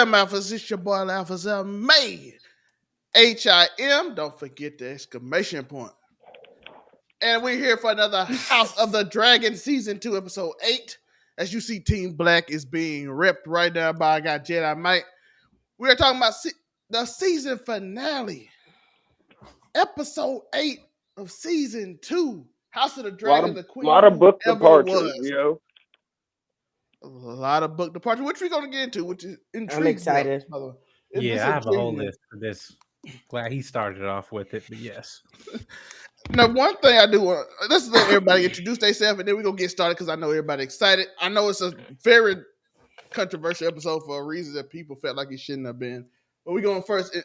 Seven Alphas. It's your boy Alphas May. HIM. Don't forget the exclamation point. And we're here for another House of the Dragon Season 2, Episode 8. As you see, Team Black is being ripped right now by Jedi Mike. We are talking about the season finale. Episode 8 of Season 2. House of the Dragon, the Queen. A lot of book departures, departures, yo. A lot of book departures, which we're going to get into, which is intriguing. I'm excited. Yeah, I have a whole list for this. Glad he started off with it, but yes. Now, one thing I do want, let's let everybody introduce themselves, and then we're going to get started because I know everybody excited. I know it's a very controversial episode for a reason that people felt like it shouldn't have been. But we're going first.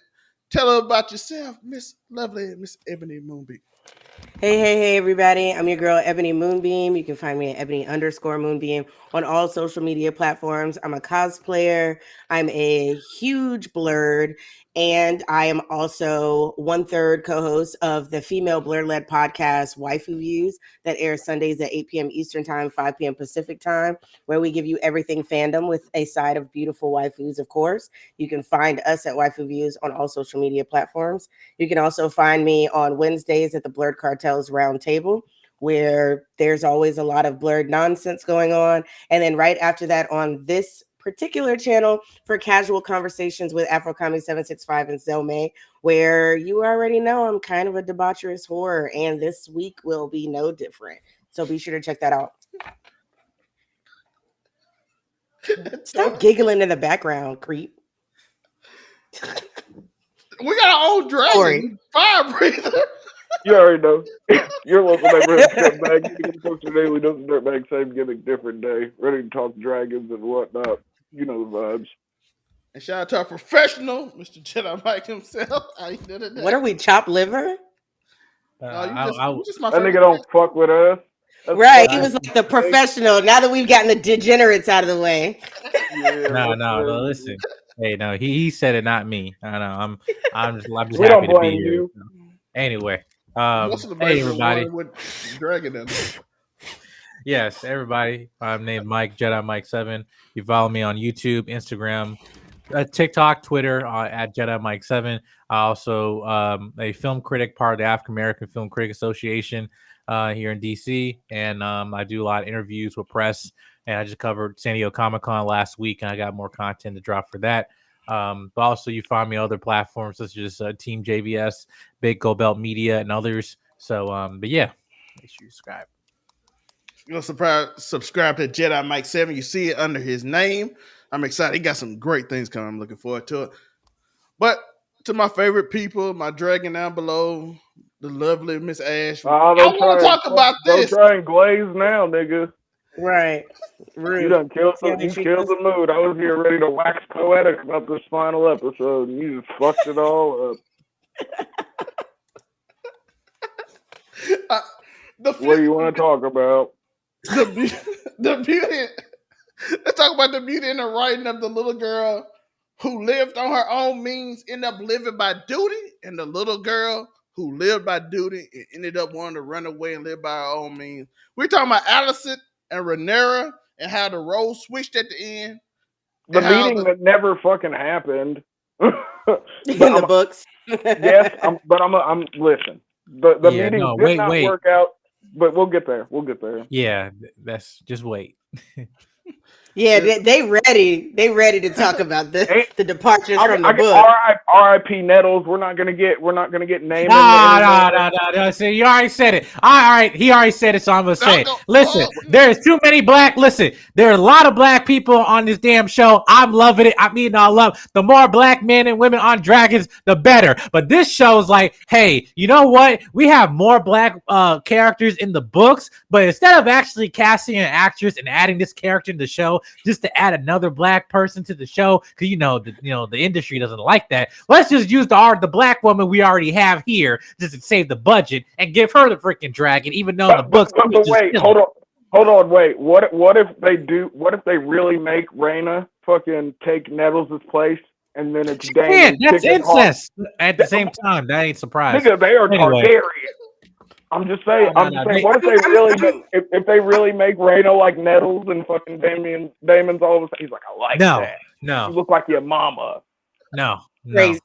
Tell her about yourself, Miss Lovely, Miss Ebony Moonbeam. Hey, everybody. I'm your girl, Ebony Moonbeam. You can find me at Ebony_Moonbeam on all social media platforms. I'm a cosplayer. I'm a huge blurred. And I am also 1/3 co-host of the female blurred-led podcast, Waifu Views, that airs Sundays at 8 p.m. Eastern Time, 5 p.m. Pacific Time, where we give you everything fandom with a side of beautiful waifus, of course. You can find us at Waifu Views on all social media platforms. You can also find me on Wednesdays at the Blurred Cartels Roundtable, where there's always a lot of blurred nonsense going on. And then right after that on this particular channel for casual conversations with Afrocomedy 765 and Zelmay, where you already know I'm kind of a debaucherous whore, and this week will be no different. So be sure to check that out. Stop giggling in the background, creep. We got our own dragon, fire breather. You already know. Your local neighborhood dirtbag. You can post your daily dose of dirtbag, same gimmick, different day. Ready to talk dragons and whatnot. You know the vibes. And shout out to our professional, Mr. Jedi Mike himself. How you did it? What are we, chopped liver? You just my that nigga don't fuck with us. That's right, he was like the professional. Now that we've gotten the degenerates out of the way. Yeah, no, listen. Hey, no, he said it, not me. I know. I'm just we happy to be here. You. Anyway, hey everybody. Dragon in Yes, everybody. I'm named Mike Jedi Mike 7. You follow me on YouTube, Instagram, TikTok, Twitter at Jedi Mike 7. I also a film critic, part of the African American Film Critic Association here in DC, and I do a lot of interviews with press. And I just covered San Diego Comic-Con last week, and I got more content to drop for that. But also, you find me on other platforms such as Team JVS, Big Gold Belt Media, and others. So, but yeah, make sure you subscribe. You're gonna subscribe to Jedi Mike 7. You see it under his name. I'm excited. He got some great things coming. I'm looking forward to it. But to my favorite people, my dragon down below, the lovely Miss Ash. I want to talk about this. Don't try and glaze now, nigga. Right. Rude. You done killed the mood. I was here ready to wax poetic about this final episode, and you just fucked it all up. What do you want to talk about? The beauty. Let's talk about the beauty and the writing of the little girl who lived on her own means, ended up living by duty, and the little girl who lived by duty and ended up wanting to run away and live by her own means. We're talking about Allison and Rhaenyra and how the roles switched at the end. The meeting that never fucking happened. In the books. Yes, I'm listen. The meeting did not work out, but we'll get there. Yeah, that's just wait. Yeah, they ready. They ready to talk about the departures from the book. R.I.P. Nettles. We're not gonna get named. No. See, you already said it. All right, he already said it, so I'm gonna say it. Listen, there's too many black. Listen, there are a lot of black people on this damn show. I'm loving it. I mean, I love the more black men and women on Dragons, the better. But this show is like, hey, you know what? We have more black characters in the books, but instead of actually casting an actress and adding this character in the show, just to add another black person to the show, because the industry doesn't like that. Let's just use the black woman we already have here just to save the budget and give her the freaking dragon, even though the books. But wait, hold on, wait. What if they really make Rhaena fucking take Nettles' place, and then it's Daemon? That's incest. At the same time, that ain't surprising. Nigga, they are Targaryen. I'm just saying. What if they really make Rhaena like Nettles and fucking Damon's all of a sudden? He's like, I like that. You look like your mama. No. Crazy.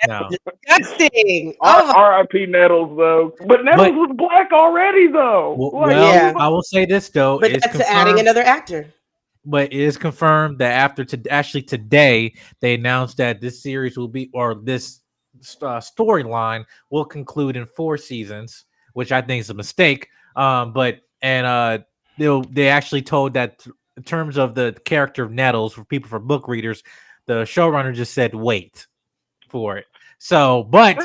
No. Disgusting. Oh my. R.I.P. Nettles, though. But Nettles was black already, though. Well, I will say this though. But it's that's adding another actor. But it is confirmed that actually today, they announced that this series will be, or this storyline will conclude in 4 seasons, which I think is a mistake. They actually told that in terms of the character of Nettles, for book readers, the showrunner just said wait for it. So, but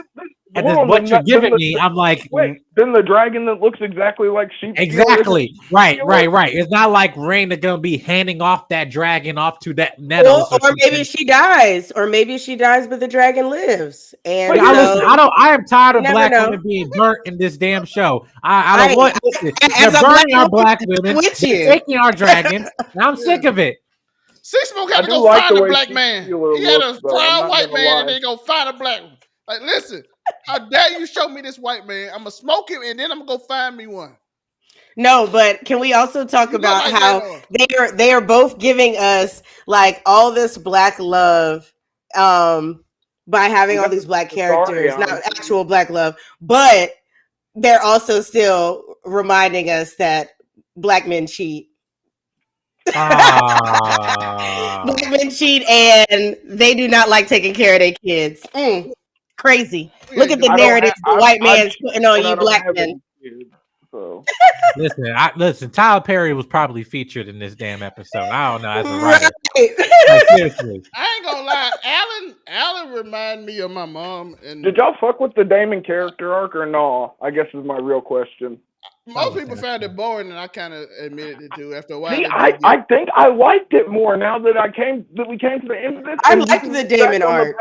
what you're giving me, I'm like, wait. Then the dragon that looks exactly like sheep. Exactly. Right. It's not like Raina gonna be handing off that dragon off to that Nettles, or maybe she dies, but the dragon lives. And listen, I am tired of black women being burnt in this damn show. They're burning our black women. They're taking our dragons. And I'm sick of it. Six-Smoke had to go find a black man. He had a proud white man, and then go find a black one. Like, listen, how dare you show me this white man? I'm gonna smoke him, and then I'm gonna go find me one. No, but can we also talk about how they are both giving us like all this black love by having all these black characters, not actual black love, but they're also still reminding us that black men cheat. Black men cheat, and they do not like taking care of their kids. Crazy. Look at the narrative the white man's putting on you black men. So listen. Tyler Perry was probably featured in this damn episode. I don't know as a writer. Seriously, I ain't gonna lie. Alan remind me of my mom. And did y'all fuck with the Damon character arc or no? I guess is my real question. Most people found it boring, and I kind of admitted it too. After a while, see, I think I liked it more now that we came to the end of this. I liked the Damon arc.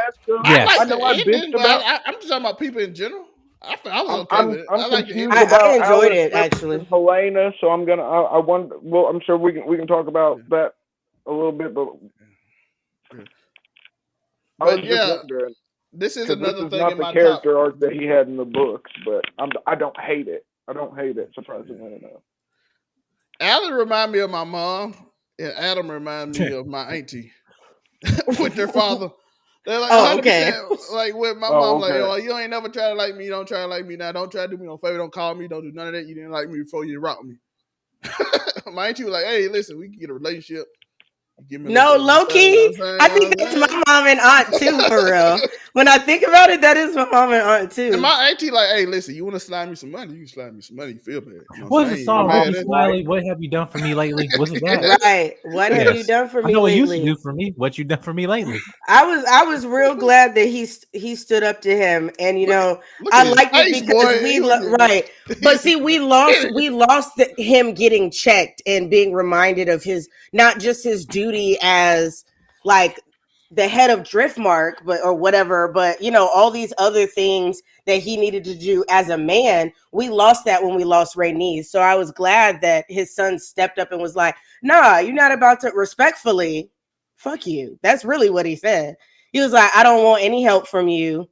I know I bitched about. I'm just talking about people in general. I was okay with it. I enjoyed it actually. Helena, so I'm gonna. I wonder. Well, I'm sure we can talk about that a little bit, but I was just wondering. This is another thing not in the my character arc that he had in the books, but I don't hate it. I don't hate it, surprisingly enough. Alan remind me of my mom, and Adam remind me of my auntie with their father. They're like, 100%, okay. Like with my mom, like, oh, you ain't never try to like me. You don't try to like me now. Don't try to do me no favor. Don't call me. Don't do none of that. You didn't like me before you rock me. My auntie was like, hey, listen, we can get a relationship. No, low key. I think that's my mom and aunt too, for real. When I think about it, that is my mom and aunt too. And my auntie like, hey, listen, you want to slide me some money? You can slide me some money. You feel bad. You know what was the song? What have you done for me lately? Was it that? Right. What have you done for me? I know lately? What you used to do for me. What you done for me lately? I was real glad that he stood up to him, and I liked it because right. But see, we lost him getting checked and being reminded of his not just his duty as like the head of Driftmark, or whatever, but all these other things that he needed to do as a man. We lost that when we lost Rhaenys. So I was glad that his son stepped up and was like, nah, you're not about to, respectfully, fuck you. That's really what he said. He was like, I don't want any help from you.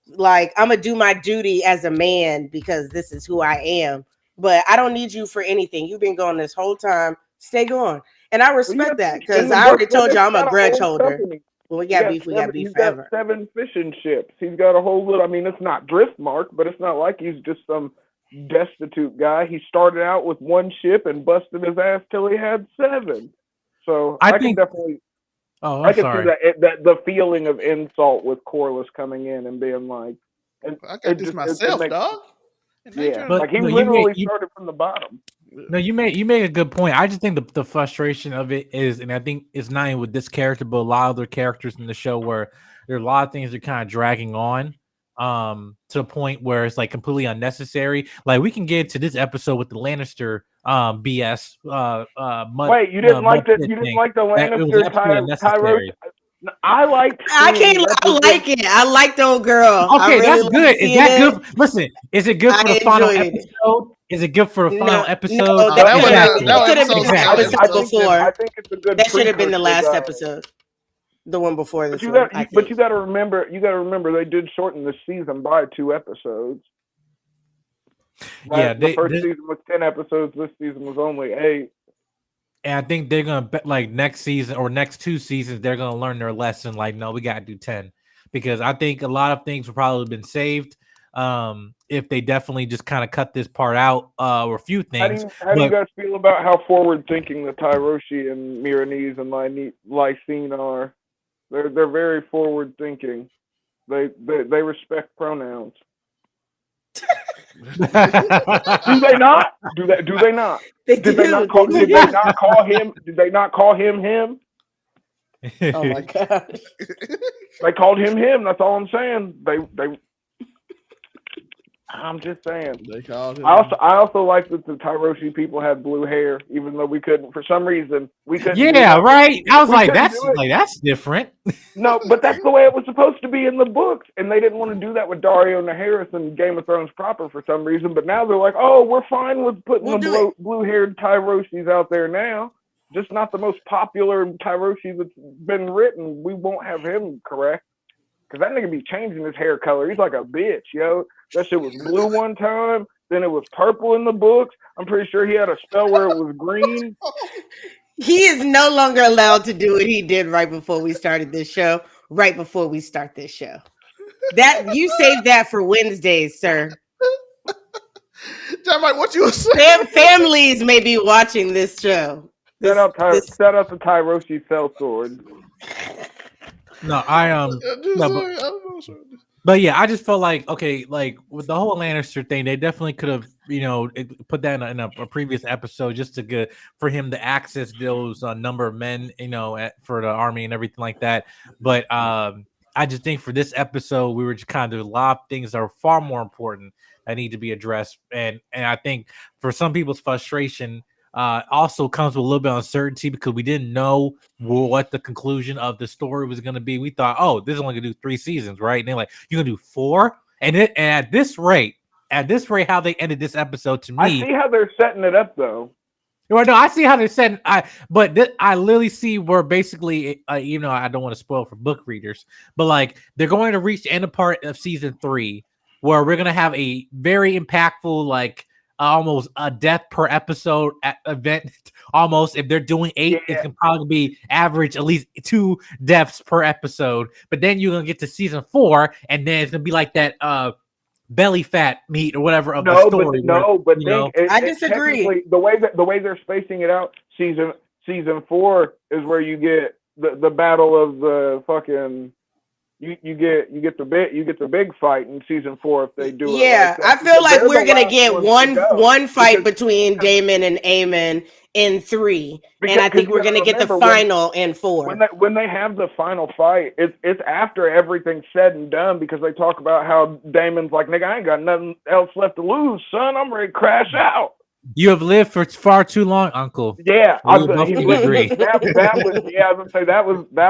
Like, I'm gonna do my duty as a man because this is who I am. But I don't need you for anything. You've been going this whole time. Stay going. And I respect that because I already told you I'm a grudge holder. When we got beef, we got beef forever. Got 7 fishing ships. He's got a whole little. I mean, it's not Driftmark, but it's not like he's just some destitute guy. He started out with 1 ship and busted his ass till he had 7. So I can definitely. Oh, I can see that the feeling of insult with Corliss coming in and being like, I got this myself, dog. Yeah, but he literally started from the bottom. No, you made a good point. I just think the frustration of it is, and I think it's not even with this character, but a lot of other characters in the show where there are a lot of things that are kind of dragging on to the point where it's like completely unnecessary. Like we can get to this episode with the Lannister BS. Wait, you didn't like that? You didn't like the Lannister Tyros? I liked. I like it. I like the old girl. Okay, that's good. Is that good? Listen, is it good for the final episode? Is it good for the final episode? No, that could have been the episode before. I think it's a good. That should have been the last episode. The one before this one. But you got to remember. They did shorten the season by 2 episodes. Yeah, the first season was 10 episodes. This season was only 8. And I think they're gonna like next season or next 2 seasons, they're gonna learn their lesson. Like, no, we gotta do 10 because I think a lot of things would probably been saved if they definitely just kind of cut this part out or a few things. How do you But guys feel about how forward thinking the Tyroshi and Miranese and Lysine are? They're very forward thinking. They respect pronouns. Do they not? Do they not? Did they not call him? Did they not call him him? Oh my gosh. They called him him. That's all I'm saying. I'm just saying. They called him. I also like that the Tyroshi people had blue hair, even though we couldn't for some reason we couldn't. Yeah, right. I was like, that's different. No, but that's the way it was supposed to be in the books, and they didn't want to do that with Dario Naharis and Game of Thrones proper for some reason. But now they're like, oh, we're fine with putting the blue-haired Tyroshis out there now. Just not the most popular Tyroshi that's been written. We won't have him correct. Because that nigga be changing his hair color. He's like a bitch, yo. That shit was blue one time. Then it was purple in the books. I'm pretty sure he had a spell where it was green. He is no longer allowed to do what he did right before we started this show. Right before we start this show. That you saved that for Wednesdays, sir. John, what you were saying? Families may be watching this show. Shout out to Tyroshi Sellsword. No, but yeah, I just felt like, okay, like with the whole Lannister thing, they definitely could have, put that in a previous episode just to get for him to access those number of men, for the army and everything like that. But I just think for this episode, we were just kind of a lot of things that are far more important that need to be addressed, and I think for some people's frustration. Also comes with a little bit of uncertainty because we didn't know what the conclusion of the story was going to be. We thought, oh, this is only going to do 3 seasons, right? And they're like, you're going to do 4? And at this rate, how they ended this episode, to me, I see how they're setting it up, though. Well, no, I see how they're setting. I literally see where basically, I don't want to spoil for book readers, but like they're going to reach the end of part of season 3, where we're going to have a very impactful, like. Almost a death per episode event. Almost, if they're doing 8, it can probably be average at least 2 deaths per episode. But then you're gonna get to season 4, and then it's gonna be like that belly fat meat or whatever of the story. I disagree. The way they're spacing it out, season 4 is where you get the battle of the fucking. You get the big fight in season 4 if they do it. Yeah, I feel like we're gonna get one fight between Daemon and Aemon in 3, and I think we're gonna get the final in 4. When they have the final fight, it's after everything's said and done because they talk about how Daemon's like, nigga, I ain't got nothing else left to lose, son. I'm ready to crash out. You have lived for far too long, Uncle. Yeah, I agree. That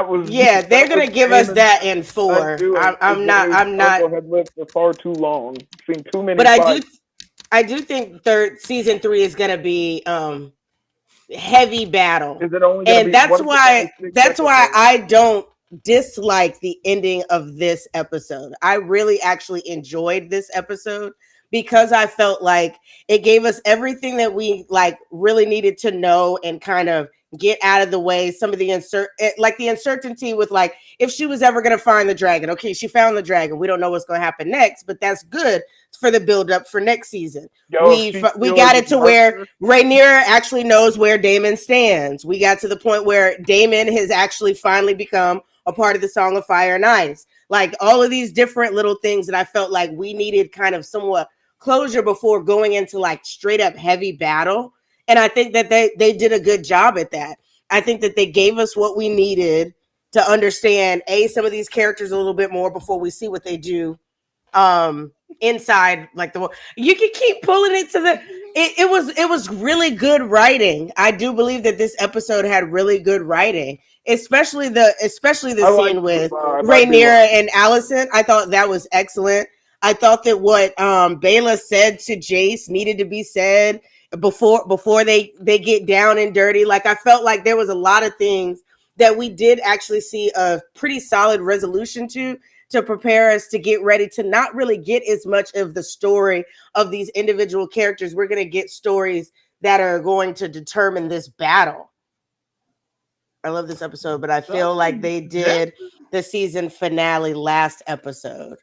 was. Yeah, they're gonna give us that in 4. I'm not. Uncle had lived for far too long. Seen too many. But I do think season 3 is gonna be heavy battle. Is it only? And that's why I don't dislike the ending of this episode. I really actually enjoyed this episode. Because I felt like it gave us everything that we like really needed to know and kind of get out of the way. Some of the uncertainty with like if she was ever going to find the dragon. Okay, she found the dragon. We don't know what's going to happen next, but that's good for the build up for next season. We got it to where Rhaenyra actually knows where Daemon stands. We got to the point where Daemon has actually finally become a part of the Song of Fire and Ice. Like all of these different little things that I felt like we needed kind of somewhat closure before going into like straight up heavy battle. And I think that they did a good job at that. I think that they gave us what we needed to understand some of these characters a little bit more before we see what they do inside like the you can keep pulling it to the it was really good writing. I do believe that this episode had really good writing, especially the scene with Rhaenyra and Alicent. I thought that was excellent. I thought that what Baela said to Jace needed to be said before they get down and dirty. Like I felt like there was a lot of things that we did actually see a pretty solid resolution to prepare us to get ready to not really get as much of the story of these individual characters. We're going to get stories that are going to determine this battle. I love this episode, but I feel like they did the season finale last episode.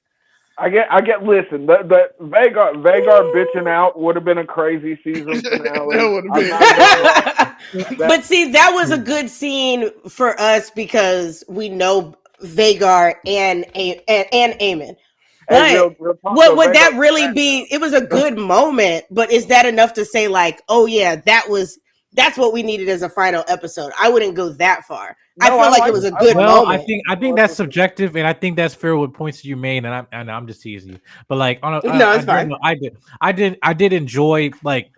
I get. Listen, the Vagar bitching out would have been a crazy season finale. That would've I'm been- not gonna lie. But see, that was a good scene for us because we know Vagar and Eamon. But Hey, real talk, what though, would that Vagar- really be? It was a good moment, but is that enough to say like, oh yeah, that's what we needed as a final episode? I wouldn't go that far. I No, feel like it like was a it. good Well, moment. I think that's subjective, and I think that's fair with points you made, and I'm just teasing you. But like on a, No, it's fine. I did enjoy like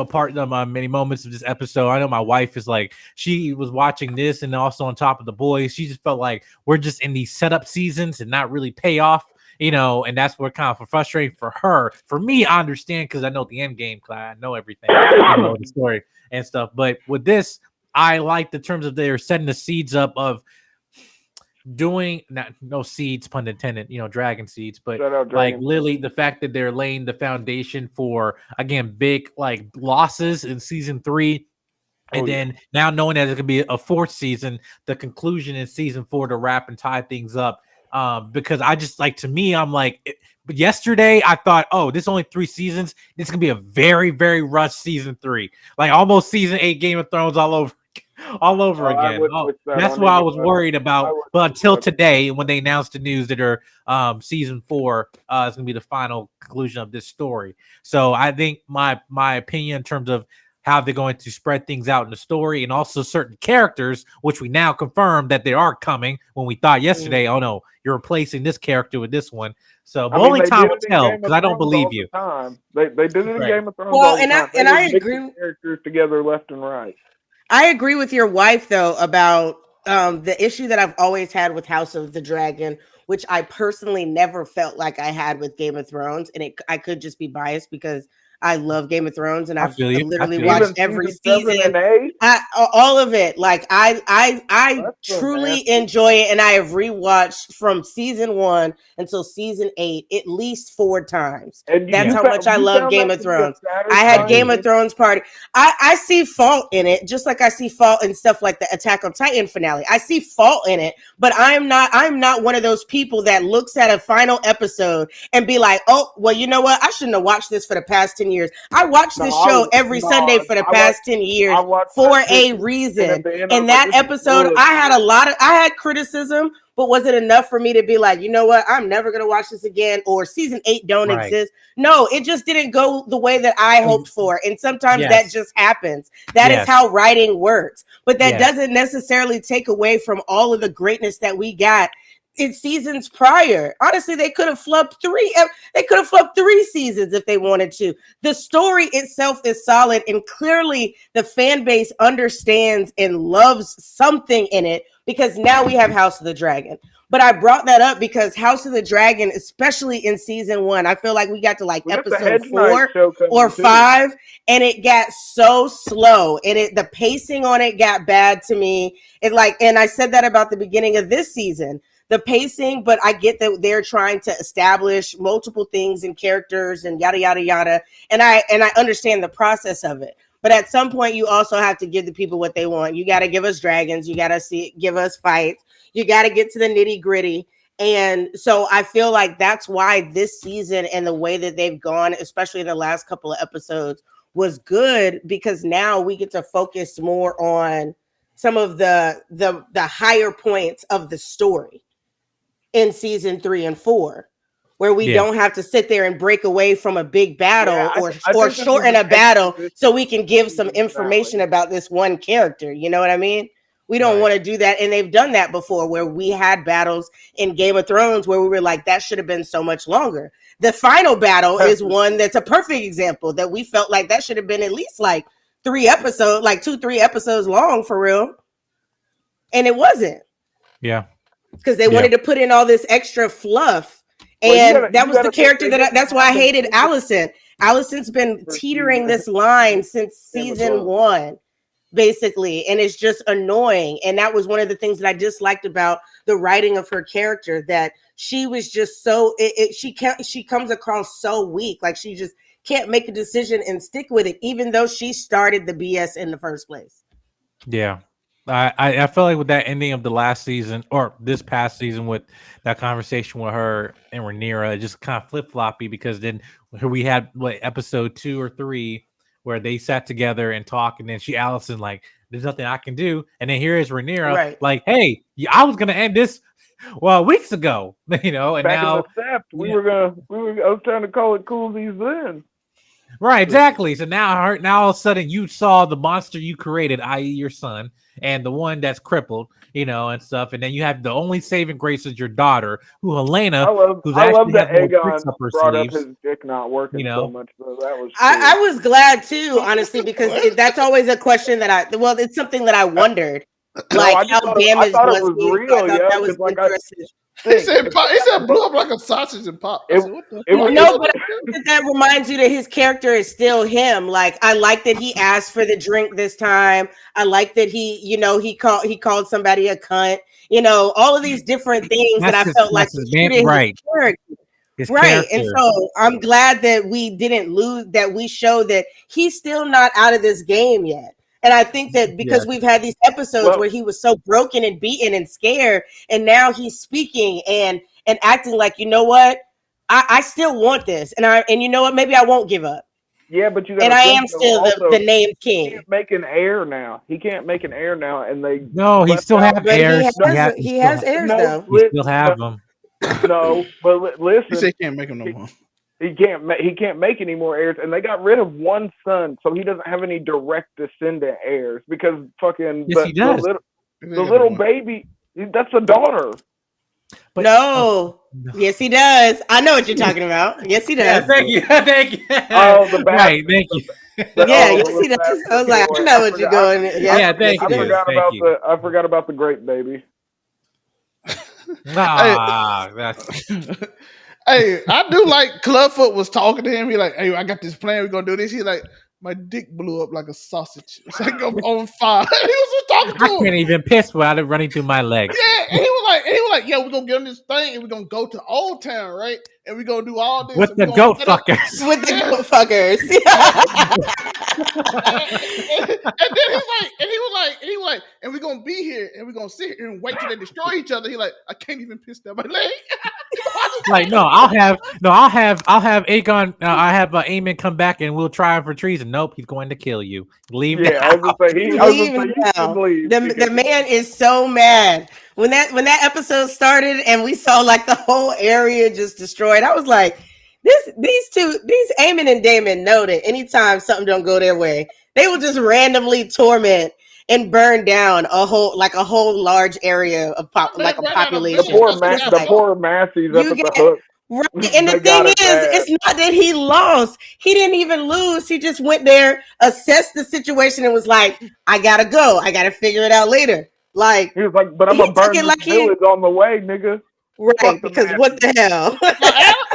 part of many moments of this episode. I know my wife is like she was watching this and also on top of the boys. She just felt like we're just in these setup seasons and not really pay off. And that's what kind of frustrating for her. For me, I understand because I know the end game, because I know everything, the story and stuff. But with this, I like the terms of they're setting the seeds up of doing no seeds, pun intended, dragon seeds, but like literally the fact that they're laying the foundation for again big like losses in season 3. And then now knowing that it could be a 4th season, the conclusion in season 4 to wrap and tie things up. Because I just like, to me, I'm like, but yesterday I thought, oh, this is only 3 seasons. This is gonna be a very, very rushed season 3, like almost season 8 Game of Thrones all over again. That's what I was worried about. But until today, when they announced the news that our season 4 is gonna be the final conclusion of this story. So I think my opinion in terms of how they're going to spread things out in the story, and also certain characters, which we now confirm that they are coming, when we thought yesterday, oh no, you're replacing this character with this one. So only time will tell, because I don't believe you. They did it in Game of Thrones. Well, and I agree. Characters together left and right. I agree with your wife though about the issue that I've always had with House of the Dragon, which I personally never felt like I had with Game of Thrones, and I could just be biased because I love Game of Thrones and I've literally watched every season, all of it. Like I truly enjoy it, and I have rewatched from season 1 until season 8 at least 4 times. That's how much I love Game of Thrones. I had Game of Thrones party. I see fault in it, just like I see fault in stuff like the Attack on Titan finale. I see fault in it, but I'm not one of those people that looks at a final episode and be like, oh, well, you know what? I shouldn't have watched this for the past 10 years. I watched this show every Sunday for the past 10 years for a reason. In that episode, I had criticism, but was it enough for me to be like, you know what? I'm never going to watch this again, or season 8 don't exist? No, it just didn't go the way that I hoped for. And sometimes that just happens. That is how writing works. But that doesn't necessarily take away from all of the greatness that we got in seasons prior. Honestly, they could have flubbed 3. They could have flubbed 3 seasons if they wanted to. The story itself is solid, and clearly the fan base understands and loves something in it, because now we have House of the Dragon. But I brought that up because House of the Dragon, especially in season 1, I feel like we got to like episode 4 or 5, and it got so slow, and the pacing on it got bad to me. And I said that about the beginning of this season. The pacing, but I get that they're trying to establish multiple things and characters and yada yada yada, and I understand the process of it. But at some point, you also have to give the people what they want. You got to give us dragons. You got to give us fights. You got to get to the nitty gritty. And so I feel like that's why this season and the way that they've gone, especially in the last couple of episodes, was good, because now we get to focus more on some of the higher points of the story in season 3 and 4, where we don't have to sit there and break away from a big battle or shorten a battle so we can give some information about this one character. You know what I mean? We don't want to do that. And they've done that before, where we had battles in Game of Thrones where we were like, that should have been so much longer. The final battle is one that's a perfect example that we felt like that should have been at least like 3 episodes, like 2-3 episodes long for real. And it wasn't. Yeah. Because they wanted to put in all this extra fluff. And that was the character that's why I hated Allison. Allison's been teetering this line since season 1, basically. And it's just annoying. And that was one of the things that I disliked about the writing of her character, that she was just so, she comes across so weak. Like she just can't make a decision and stick with it, even though she started the BS in the first place. Yeah. I felt like with that ending of the last season or this past season with that conversation with her and Rhaenyra, it just kind of flip floppy because then here we had what episode 2 or 3 where they sat together and talked, and then Allison like, there's nothing I can do, and then here is Rhaenyra Right. like, hey, I was gonna end this weeks ago, and Back now in the Sept, I was trying to call it coolsies then. right, exactly. So now all of a sudden you saw the monster you created, i.e. your son, and the one that's crippled, and stuff. And then you have the only saving grace is your daughter, who Helena, who's I love actually that has more tricks Aegon up her brought up sleeves. his dick not working so much. So that was I was glad too, honestly, because that's always a question that it's something that I wondered. Like, I how damaged thought it was was he? real, I thought that was like interesting. He said blew up like a sausage and pop. I said, what the fuck? No, but I think that reminds you that his character is still him. Like, I like that he asked for the drink this time. I like that he called somebody a cunt. All of these different things that I felt like his character. His Right. character. And so I'm glad that we didn't lose, that we showed that he's still not out of this game yet. And I think that because we've had these episodes where he was so broken and beaten and scared, and now he's speaking and acting like, you know what, I still want this, and you know what, maybe I won't give up. Yeah, but you and I am still the named king. He can't make an heir now. He can't make an heir now, and they he still have heirs. He has heirs though. He still have them. No, but listen, he said he can't make them no more. He can't make any more heirs, and they got rid of one son, so he doesn't have any direct descendant heirs because fucking the little baby, that's a daughter. But, no. Yes, he does. I know what you're talking about. Yes, he does. Yeah, thank you. Oh, the bad. Right, thank you. Yes, he does. I was like, I know what you're going. Thank you. I forgot about the great baby. Hey, I do like Clubfoot was talking to him. He like, hey, I got this plan. We're gonna do this. He like, my dick blew up like a sausage. It's like on fire. He was just talking to him. I can't even piss without it running through my legs. Yeah, and he was like, yeah, we're gonna get on this thing and we're gonna go to Old Town, right? And we're gonna do all this with the goat fuckers. With the goat fuckers. And then he was like, and we're gonna be here and we're gonna sit here and wait till they destroy each other. He like, I can't even piss down my leg. Like, no, I'll have Aegon. I have Aemon come back and we'll try him for treason. Nope, he's going to kill you. Leave. Yeah, I was gonna say the man is so mad when that episode started and we saw like the whole area just destroyed. I was like, these Aemon and Daemon know that anytime something don't go their way, they will just randomly torment and burn down a whole large area of a population. The poor Massies up at the hook. Right. And the thing is, it's not that he lost. He didn't even lose. He just went there, assessed the situation, and was like, I gotta go. I gotta figure it out later. Like, he was like, but I'm gonna burn this village on the way, nigga. Right, because what the hell?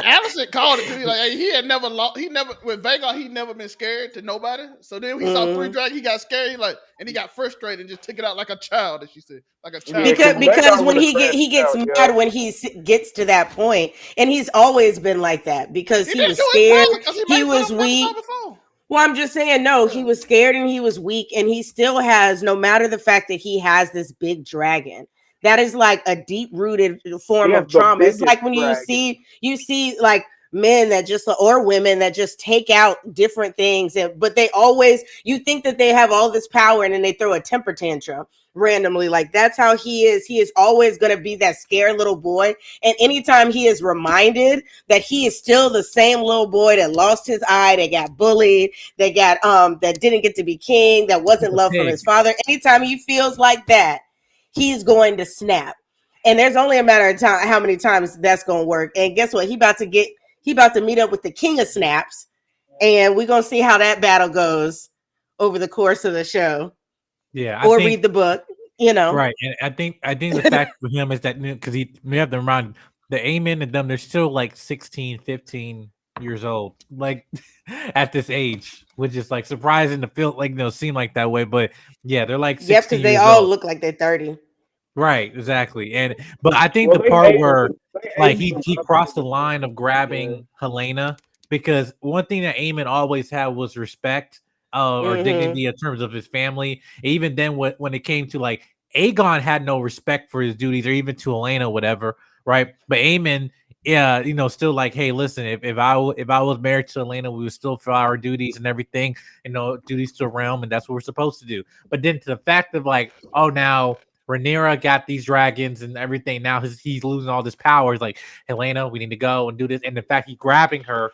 Allison called it to me like, hey, he had never lost. He never with Vagar. He never been scared to nobody. So then he saw 3 dragons. He got scared. And he got frustrated and just took it out like a child. As she said, like a child. Because when he gets mad when he gets to that point, and he's always been like that because he was scared. He was weak. Well, I'm just saying, no, he was scared and he was weak, and he still has. No matter the fact that he has this big dragon. That is like a deep-rooted form of trauma. It's like when you see like men that just, or women that just take out different things, but they always, you think that they have all this power and then they throw a temper tantrum randomly. Like, that's how he is. He is always going to be that scared little boy. And anytime he is reminded that he is still the same little boy that lost his eye, that got bullied, that didn't get to be king, that wasn't loved from his father, anytime he feels like that, he's going to snap. And there's only a matter of time how many times that's going to work. And guess what? He about to meet up with the king of snaps. And we're going to see how that battle goes over the course of the show. Yeah. Or read the book, Right. And I think the fact for him is that because we have them around the Aemon and them, they're still like 16, 15 years old, like at this age, which is like surprising to feel like seem like that way. But yeah, they're like 16 because they all look like they're 30. Right, exactly. But I think the part where like he crossed the line of grabbing Helena, because one thing that Aemon always had was respect or dignity in terms of his family. Even then, when it came to like Aegon had no respect for his duties, or even to Elena, whatever, right? But Aemon, yeah, still like, hey, listen, if I was married to Elena, we would still fulfill our duties and everything, duties to the realm, and that's what we're supposed to do. But then to the fact of like, oh, now Rhaenyra got these dragons and everything. Now he's losing all this power. He's like, Helena, we need to go and do this. And in fact, he's grabbing her.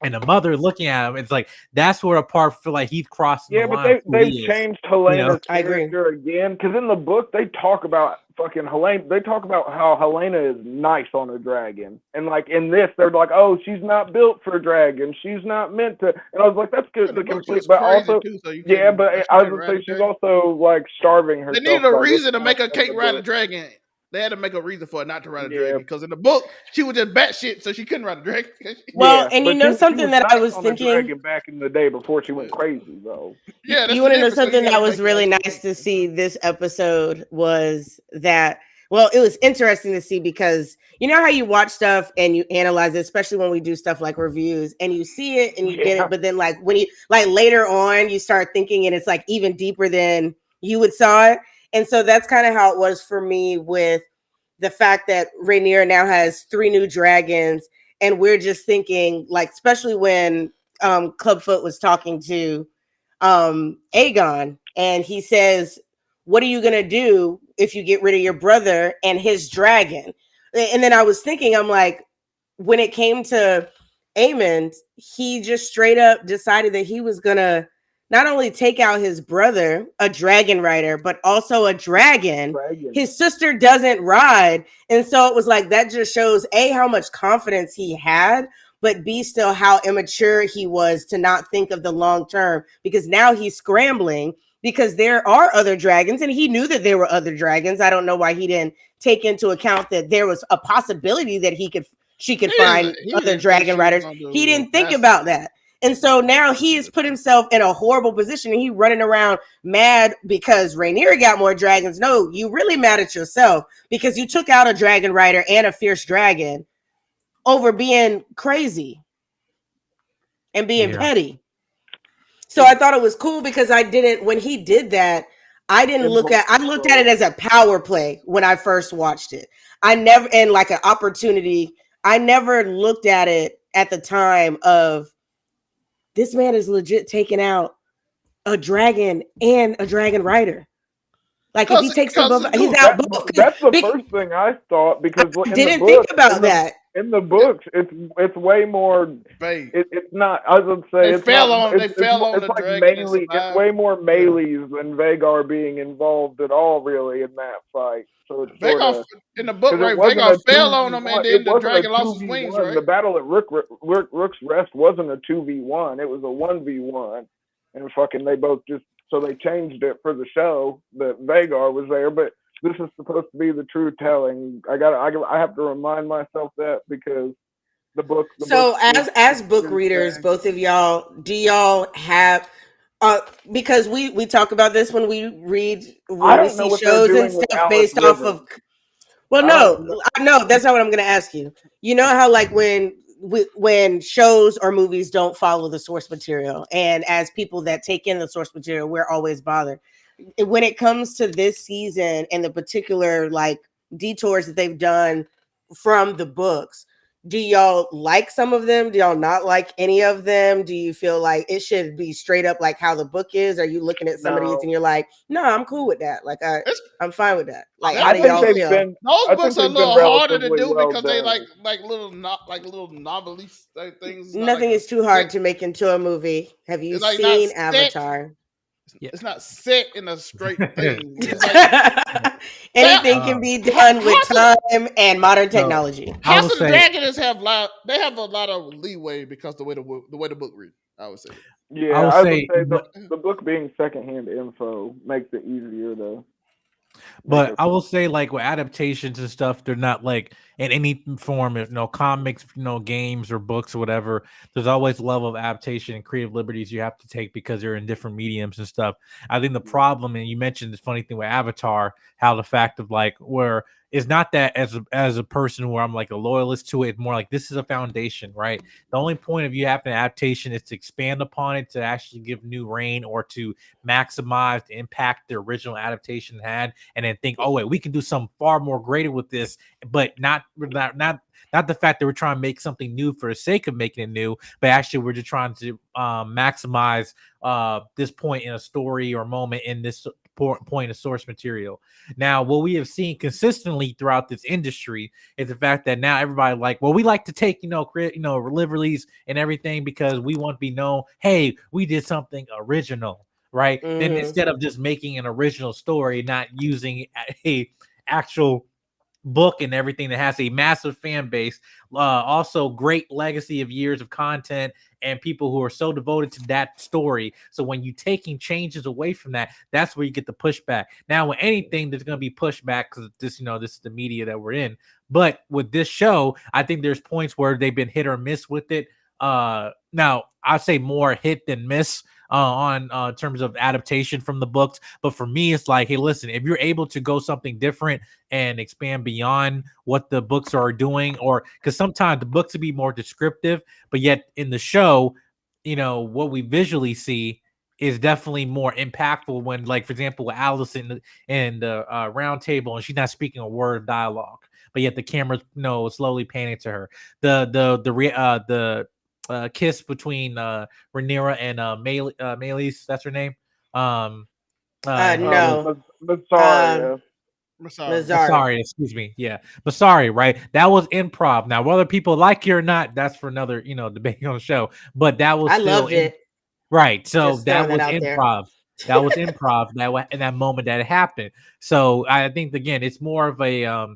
And the mother looking at him, it's like that's where a part feel like he's crossing the line. Yeah, but they've changed Helena's character again, because in the book they talk about fucking Helena. They talk about how Helena is nice on a dragon, and like in this, they're like, oh, she's not built for a dragon. She's not meant to. And I was like, that's good. The complete, but also, too, so but I was gonna say she's also like starving herself. They needed a reason to make her can't ride a dragon. They had to make a reason for her not to ride a dragon, because in the book she was just batshit, so she couldn't ride a dragon. Well, and something that I was thinking back in the day before she went crazy, though. Yeah, you want to know something that was really nice to see this episode was that. Well, it was interesting to see because you know how you watch stuff and you analyze it, especially when we do stuff like reviews, and you see it and you get it, but then like when you like later on you start thinking and it's like even deeper than you would saw it. And so that's kind of how it was for me with the fact that Rhaenyra now has 3 new dragons, and we're just thinking like, especially when Clubfoot was talking to Aegon, and he says, what are you going to do if you get rid of your brother and his dragon? And then I was thinking, I'm like, when it came to Aemon, he just straight up decided that he was going to not only take out his brother, a dragon rider, but also a dragon. His sister doesn't ride. And so it was like, that just shows A, how much confidence he had, but B, still how immature he was to not think of the long term, because now he's scrambling because there are other dragons, and he knew that there were other dragons. I don't know why he didn't take into account that there was a possibility that she could find other dragon riders. He didn't think about that. And so now he has put himself in a horrible position, and he's running around mad because Rhaenyra got more dragons. No, you really mad at yourself because you took out a dragon rider and a fierce dragon over being crazy and being petty. So I thought it was cool because when he did that, I looked at it as a power play when I first watched it. And like an opportunity, I never looked at it at the time of, this man is legit taking out a dragon and a dragon rider. Like if he takes them both, he's out both. That's the first thing I thought, because I didn't think about that. In the books, it's way more. It's not. I was gonna say they fell on the dragon. It's way more melees than Vhagar being involved at all, really, in that fight. So it's Vhagar in the book, right? Vhagar fell on him, and then the dragon lost his wings, right? The battle at Rook's Rest wasn't a 2v1; it was a 1v1, and fucking they both just. So they changed it for the show that Vhagar was there, but this is supposed to be the true telling. I have to remind myself that because the book. As book readers, both of y'all, do y'all have? Because we talk about this when we see shows and stuff based off of. Well, no, that's not what I'm going to ask you. You know how like when shows or movies don't follow the source material, and as people that take in the source material, we're always bothered. When it comes to this season and the particular like detours that they've done from the books, do y'all like some of them? Do y'all not like any of them? Do you feel like it should be straight up like how the book is? Are you looking at some of these and you're like, no, I'm cool with that. Like I'm fine with that. Like how do y'all feel? Those books are a little harder to do because they like little novelist things. Nothing is too hard to make into a movie. Have you seen Avatar? It's not set in a straight thing. Anything can be done with time and modern technology. House of the Dragons have a lot of leeway because the way the book reads. I would say. Yeah, I would say the book being secondhand info makes it easier to. But I will say, like with adaptations and stuff, they're not like in any form, comics, games or books or whatever. There's always a level of adaptation and creative liberties you have to take because they're in different mediums and stuff. I think the problem, and you mentioned this funny thing with Avatar, how the fact of like where is not that as a person where I'm like a loyalist to it. It's more like this is a foundation, right? The only point of you having an adaptation is to expand upon it, to actually give new reign or to maximize the impact the original adaptation had, and then think, oh wait, we can do something far more greater with this, but not the fact that we're trying to make something new for the sake of making it new, but actually we're just trying to maximize this point in a story or moment in this point of source material. Now, what we have seen consistently throughout this industry is the fact that now everybody like, well, we like to take, create, live release and everything because we want to be known, hey, we did something original, right? Then instead of just making an original story, not using a actual book and everything that has a massive fan base, also great legacy of years of content and people who are so devoted to that story. So when you taking changes away from that, that's where you get the pushback. Now, with anything, there's going to be pushback because this is the media that we're in. But with this show, I think there's points where they've been hit or miss with it. Now I'd say more hit than miss on terms of adaptation from the books. But for me, it's like, hey, listen, if you're able to go something different and expand beyond what the books are doing, or because sometimes the books would be more descriptive, but yet in the show, what we visually see is definitely more impactful when, like, for example, with Allison in the round table, and she's not speaking a word of dialogue, but yet the camera's slowly panning to her. The kiss between Rhaenyra and Meleys, that's her name. No. Sorry. Mazzari. Excuse me. Yeah, Mazzari, right? That was improv. Now, whether people like it or not, that's for another, debate on the show. But that was loved it. Right. So Just that throwing was that out there. improv. That was improv in that moment that it happened. So I think again, it's more of a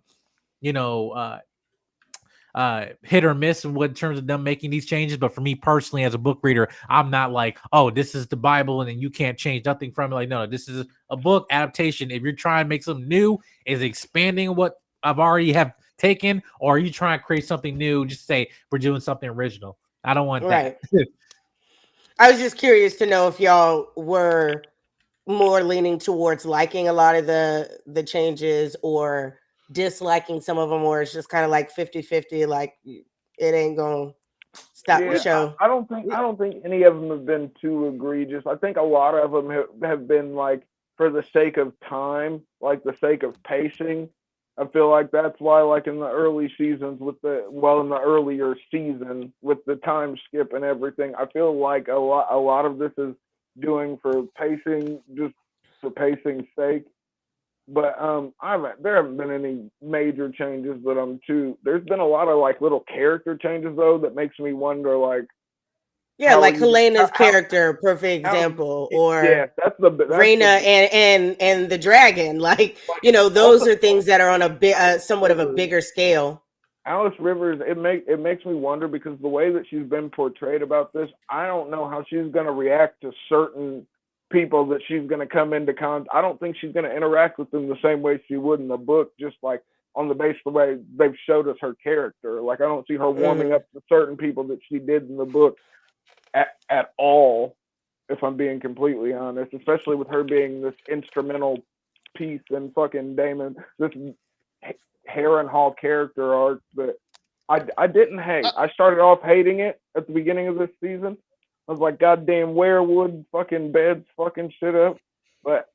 hit or miss in terms of them making these changes. But for me personally, as a book reader, I'm not like, oh, this is the Bible and then you can't change nothing from it. Like, no, this is a book adaptation. If you're trying to make something new, is expanding what I've already have taken, or are you trying to create something new? Just say we're doing something original. I don't want that. I was just curious to know if y'all were more leaning towards liking a lot of the changes or disliking some of them, or it's just kind of like 50-50, like it ain't gonna stop the show. I don't think any of them have been too egregious. I think a lot of them have been like for the sake of time, like the sake of pacing. I feel like that's why, like in the early seasons in the earlier season with the time skip and everything, I feel like a lot of this is doing for pacing, just for pacing's sake. But there haven't been any major changes that I'm too. There's been a lot of like little character changes though that makes me wonder, like, like Helena's character, perfect example, or that's Rhaena and the dragon. Like, those are things that are on a somewhat of a bigger scale. Alice Rivers, it makes me wonder because the way that she's been portrayed about this, I don't know how she's going to react to certain people that she's going to come into contact. I don't think she's going to interact with them the same way she would in the book, just like on the basis of the way they've showed us her character. Like, I don't see her warming up to certain people that she did in the book at all, if I'm being completely honest, especially with her being this instrumental piece in fucking Damon, this Harrenhal character arc that I didn't hate. I started off hating it at the beginning of this season. I was like, goddamn werewood fucking beds fucking shit up. But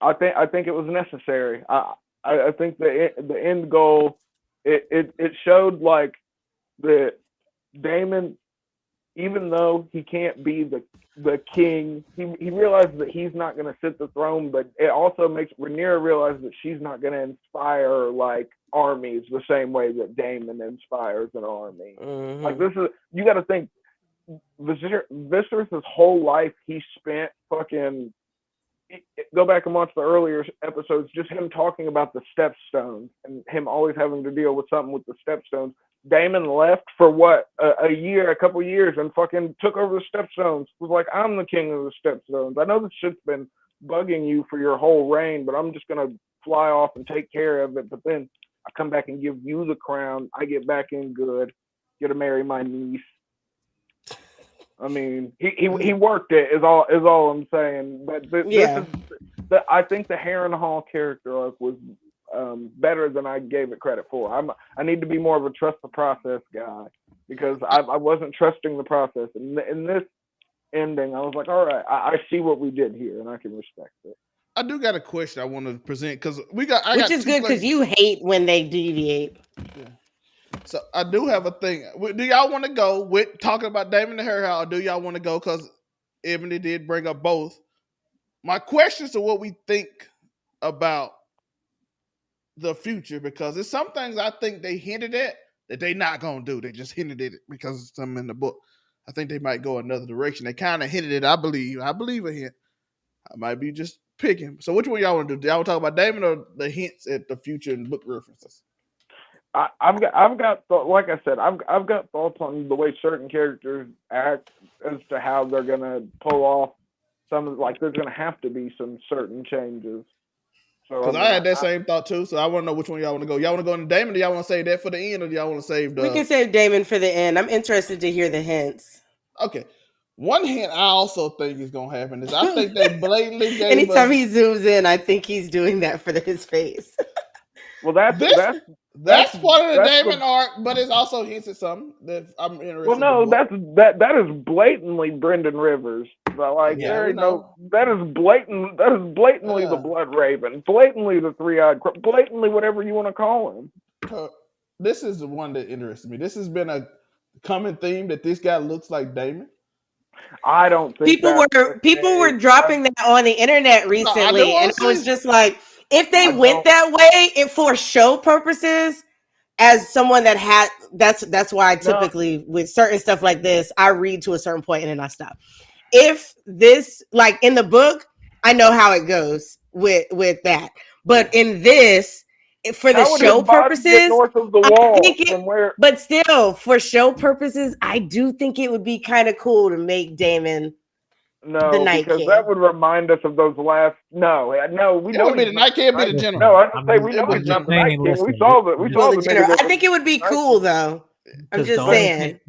I think it was necessary. I think the end goal, it showed like that Damon, even though he can't be the king, he realizes that he's not going to sit the throne, but it also makes Rhaenyra realize that she's not going to inspire like armies the same way that Damon inspires an army. Like, this is, you got to think, Viserys' whole life he spent fucking, go back and watch the earlier episodes, just him talking about the stepstones and him always having to deal with something with the stepstones. Damon left for what, a couple years, and fucking took over the stepstones. Was like, I'm the king of the stepstones. I know this shit's been bugging you for your whole reign, but I'm just gonna fly off and take care of it. But then I come back and give you the crown. I get back in good. Get to marry my niece. I mean, he worked it. Is all I'm saying. But I think the Harrenhal character arc was better than I gave it credit for. I need to be more of a trust the process guy because I wasn't trusting the process. And in this ending, I was like, all right, I see what we did here, and I can respect it. I do got a question I want to present because which is good because you hate when they deviate. Yeah. So I do have a thing. Do y'all want to go with talking about Damon and Harry, or do y'all want to go because Ebony did bring up both? My questions are what we think about the future because there's some things I think they hinted at that they not gonna do. They just hinted at it because it's something in the book. I think they might go another direction. They kind of hinted it. I believe a hint. I might be just picking. So which one y'all want to do? Do y'all want to talk about Damon or the hints at the future and book references? I've got like I said, I've got thoughts on the way certain characters act as to how they're gonna pull off some, like there's gonna have to be some certain changes. So because I had that same thought too. So I want to know which one y'all want to go. Y'all want to go into Damon? Or do y'all want to save that for the end, or do y'all want to save the? We can save Damon for the end. I'm interested to hear the hints. Okay. One hint I also think is gonna happen is I think they blatantly gave Anytime he zooms in, I think he's doing that for his face. Well, that's part of the Damon arc, but it's also hints at something that I'm interested. Well, no, that is blatantly Brendan Rivers. Like there ain't no, that is blatantly the Blood Raven, blatantly the Three-Eyed, blatantly whatever you want to call him. This is the one that interests me. This has been a common theme that this guy looks like Damon. I don't think people were dropping that on the internet recently, and I was just like, if they went that way, for show purposes, as someone that had that's why I typically with certain stuff like this, I read to a certain point and then I stop. If this, like in the book, I know how it goes with that, but in this, for the show purposes, north of the wall but still for show purposes, I do think it would be kind of cool to make Damon the Night King. That would remind us of those last. We know be the Night King, be the general. No, I say we know he's not the Night King. We saw the general. I think it would be cool though. I'm just saying.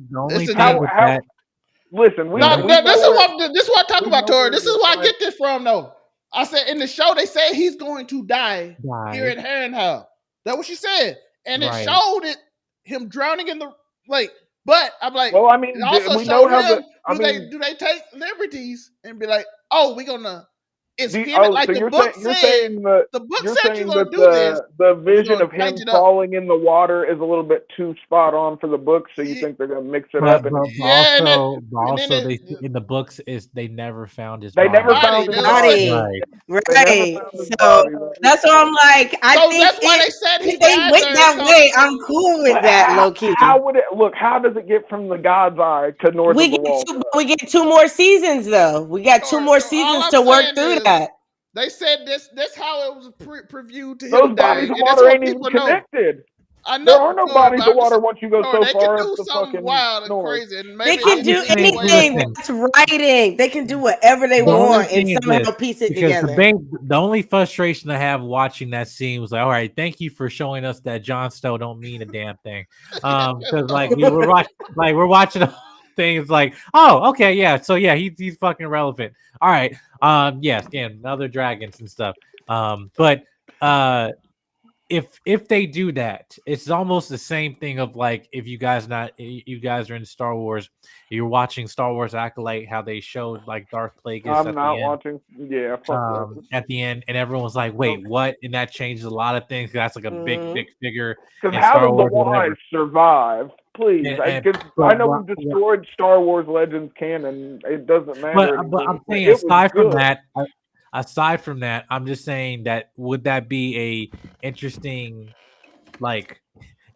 Listen, this is what I talk about, Tori. This is where I get this from, though. I said in the show they said he's going to die here in Harrenhal. That's what she said, and it showed him drowning in the lake. But I'm like, well, I mean, also we know how do they take liberties and be like, oh, we're gonna? It's like the book said. The book said you're gonna do this. The vision of him falling in the water is a little bit too spot on for the book, so you think they're gonna mix it up? Also, they in the books they never found his body. They never found his body. Right. So that's why I'm like, I think that's why they said if they went that way, I'm cool with that, low key. How would it look? How does it get from the God's Eye to north of the wall? We get 2 more seasons, though. We got 2 more seasons to work through that. They said this. That's how it was previewed to those him. Bodies of water ain't even connected. I know there are no bodies of water once you go so they far. They can do something wild and crazy. And they can do anything. That's writing. They can do whatever they want and somehow piece it together. The only frustration I have watching that scene was like, all right, thank you for showing us that Jon Snow don't mean a damn thing. Because we're watching things like, oh, okay, yeah, so yeah, he's fucking relevant. All right, yes, again, other dragons and stuff. But if they do that, it's almost the same thing of like if you guys are in Star Wars, you're watching Star Wars Acolyte, how they showed like Darth Plagueis. I'm not watching. Yeah, at the end, and everyone was like, "Wait, what?" And that changes a lot of things. That's like a big figure. Because how did the Wise survive? Please, I know we've destroyed Star Wars Legends canon. It doesn't matter. But I'm saying aside from that, I'm just saying that would that be a interesting like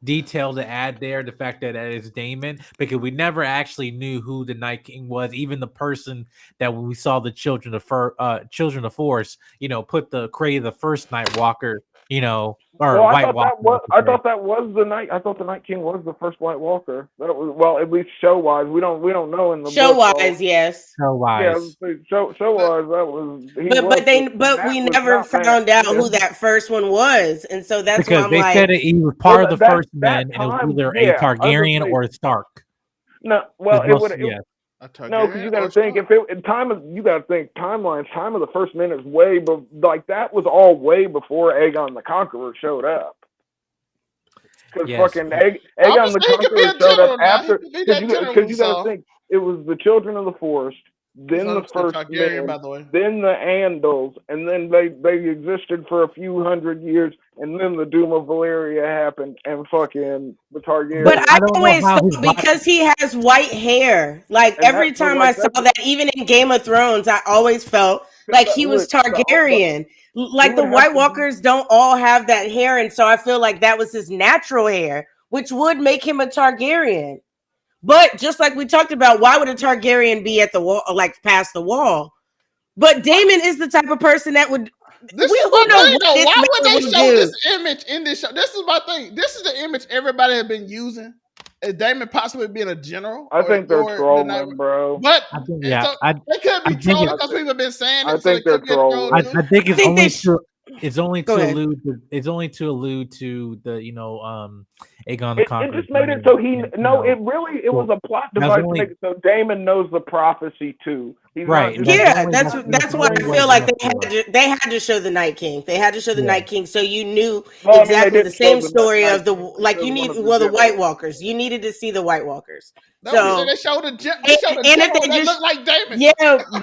detail to add there, the fact that it's Daemon, because we never actually knew who the Night King was. Even the person that when we saw the Children of Force, put created the first Night Walker, White Walker. I thought that was the Night. I thought the Night King was the first White Walker. That was, at least show wise. We don't know in the show wise. Yes. Show wise. Yeah, show wise. That was. But we never found out who that first one was, and so that's because why they said he was part of the first men, and it was either a Targaryen or a Stark. No, well, A Targaryen No, because you got or to think Stark? you got to think timelines. Time of the First Men is like that was all way before Aegon the Conqueror showed up. Because Yes. fucking I'm Aegon just the saying he could be Conqueror a showed up general now. He after, could be that general we because you got to saw. think it was the Children of the Forest, He's then the 100% First Targaryen, by Men, the way. then the Andals, and then they existed for a few hundred years, and then the Doom of Valyria happened, and fucking the Targaryens. But I don't know always how thought his body- because he has white hair, like And every but time I like saw that's that, even in Game of Thrones, I always felt like he was look, Targaryen. he Like the would have White to be. Walkers don't all have that hair, and so I feel like that was his natural hair, which would make him a Targaryen. But just like we talked about, why would a Targaryen be at the wall, like past the wall? But Damon is the type of person that would. This is Who my know thing, what though. this Why would man they would show this do? image in this show? This is my thing. This is the image everybody has been using. Is Damon possibly being a general? I think they're They're not. trolling, bro. But I think, and so they could I be think trolling it, because people have been saying I it, so think it they're could be a troll trolling. too. I think I think they it's only Go to ahead. allude to the Aegon the It Conqueror. just made it so it was a plot that's device to only- make it so Damon knows the prophecy too. He's Right, not and just Yeah, that's that's why I only what feel it's like meant for. they had to show the Night King. They had to show the Yeah. Night King, so you knew well, I mean, they exactly the didn't show same the story Night of the King, they like showed you one need of the well the White generals. Walkers. You needed to see the White Walkers. No, we said So they showed a and general if they that just looked like Damon. yeah,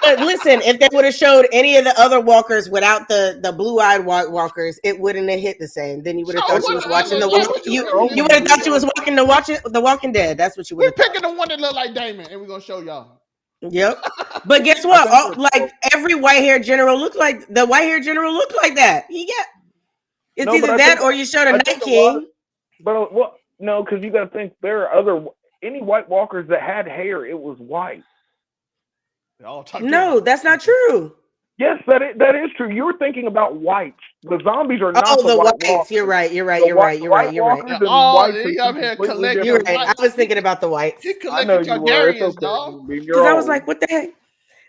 but listen, if they would have showed any of the other walkers without the blue-eyed White Walkers, it wouldn't have hit the same. Then you would have Sure thought you would. was I watching mean, why would you do you this? would have thought you was watching the Walking Dead. That's what you would We're have thought. picking the one that looked like Damon, and we're gonna show y'all. Yep. But guess I what? think Like every white haired general looked like that. He got it's no, but either I that think or you showed a I Night think a lot of, King. but well, no, because you got to think there are any White Walkers that had hair. It was white. They all talk No, that's not true. Yes, that is true. You were thinking about whites. The zombies are not Oh, the the White whites. Walkers. You're right. You're right. The You're right. You're right. White You're right. Walkers They're and all whites are you two up here completely collecting You're different. right. I whites. was thinking about the whites He I know collecting you were. It's Targaryens, okay. dog. You're because I was old. like, what the heck?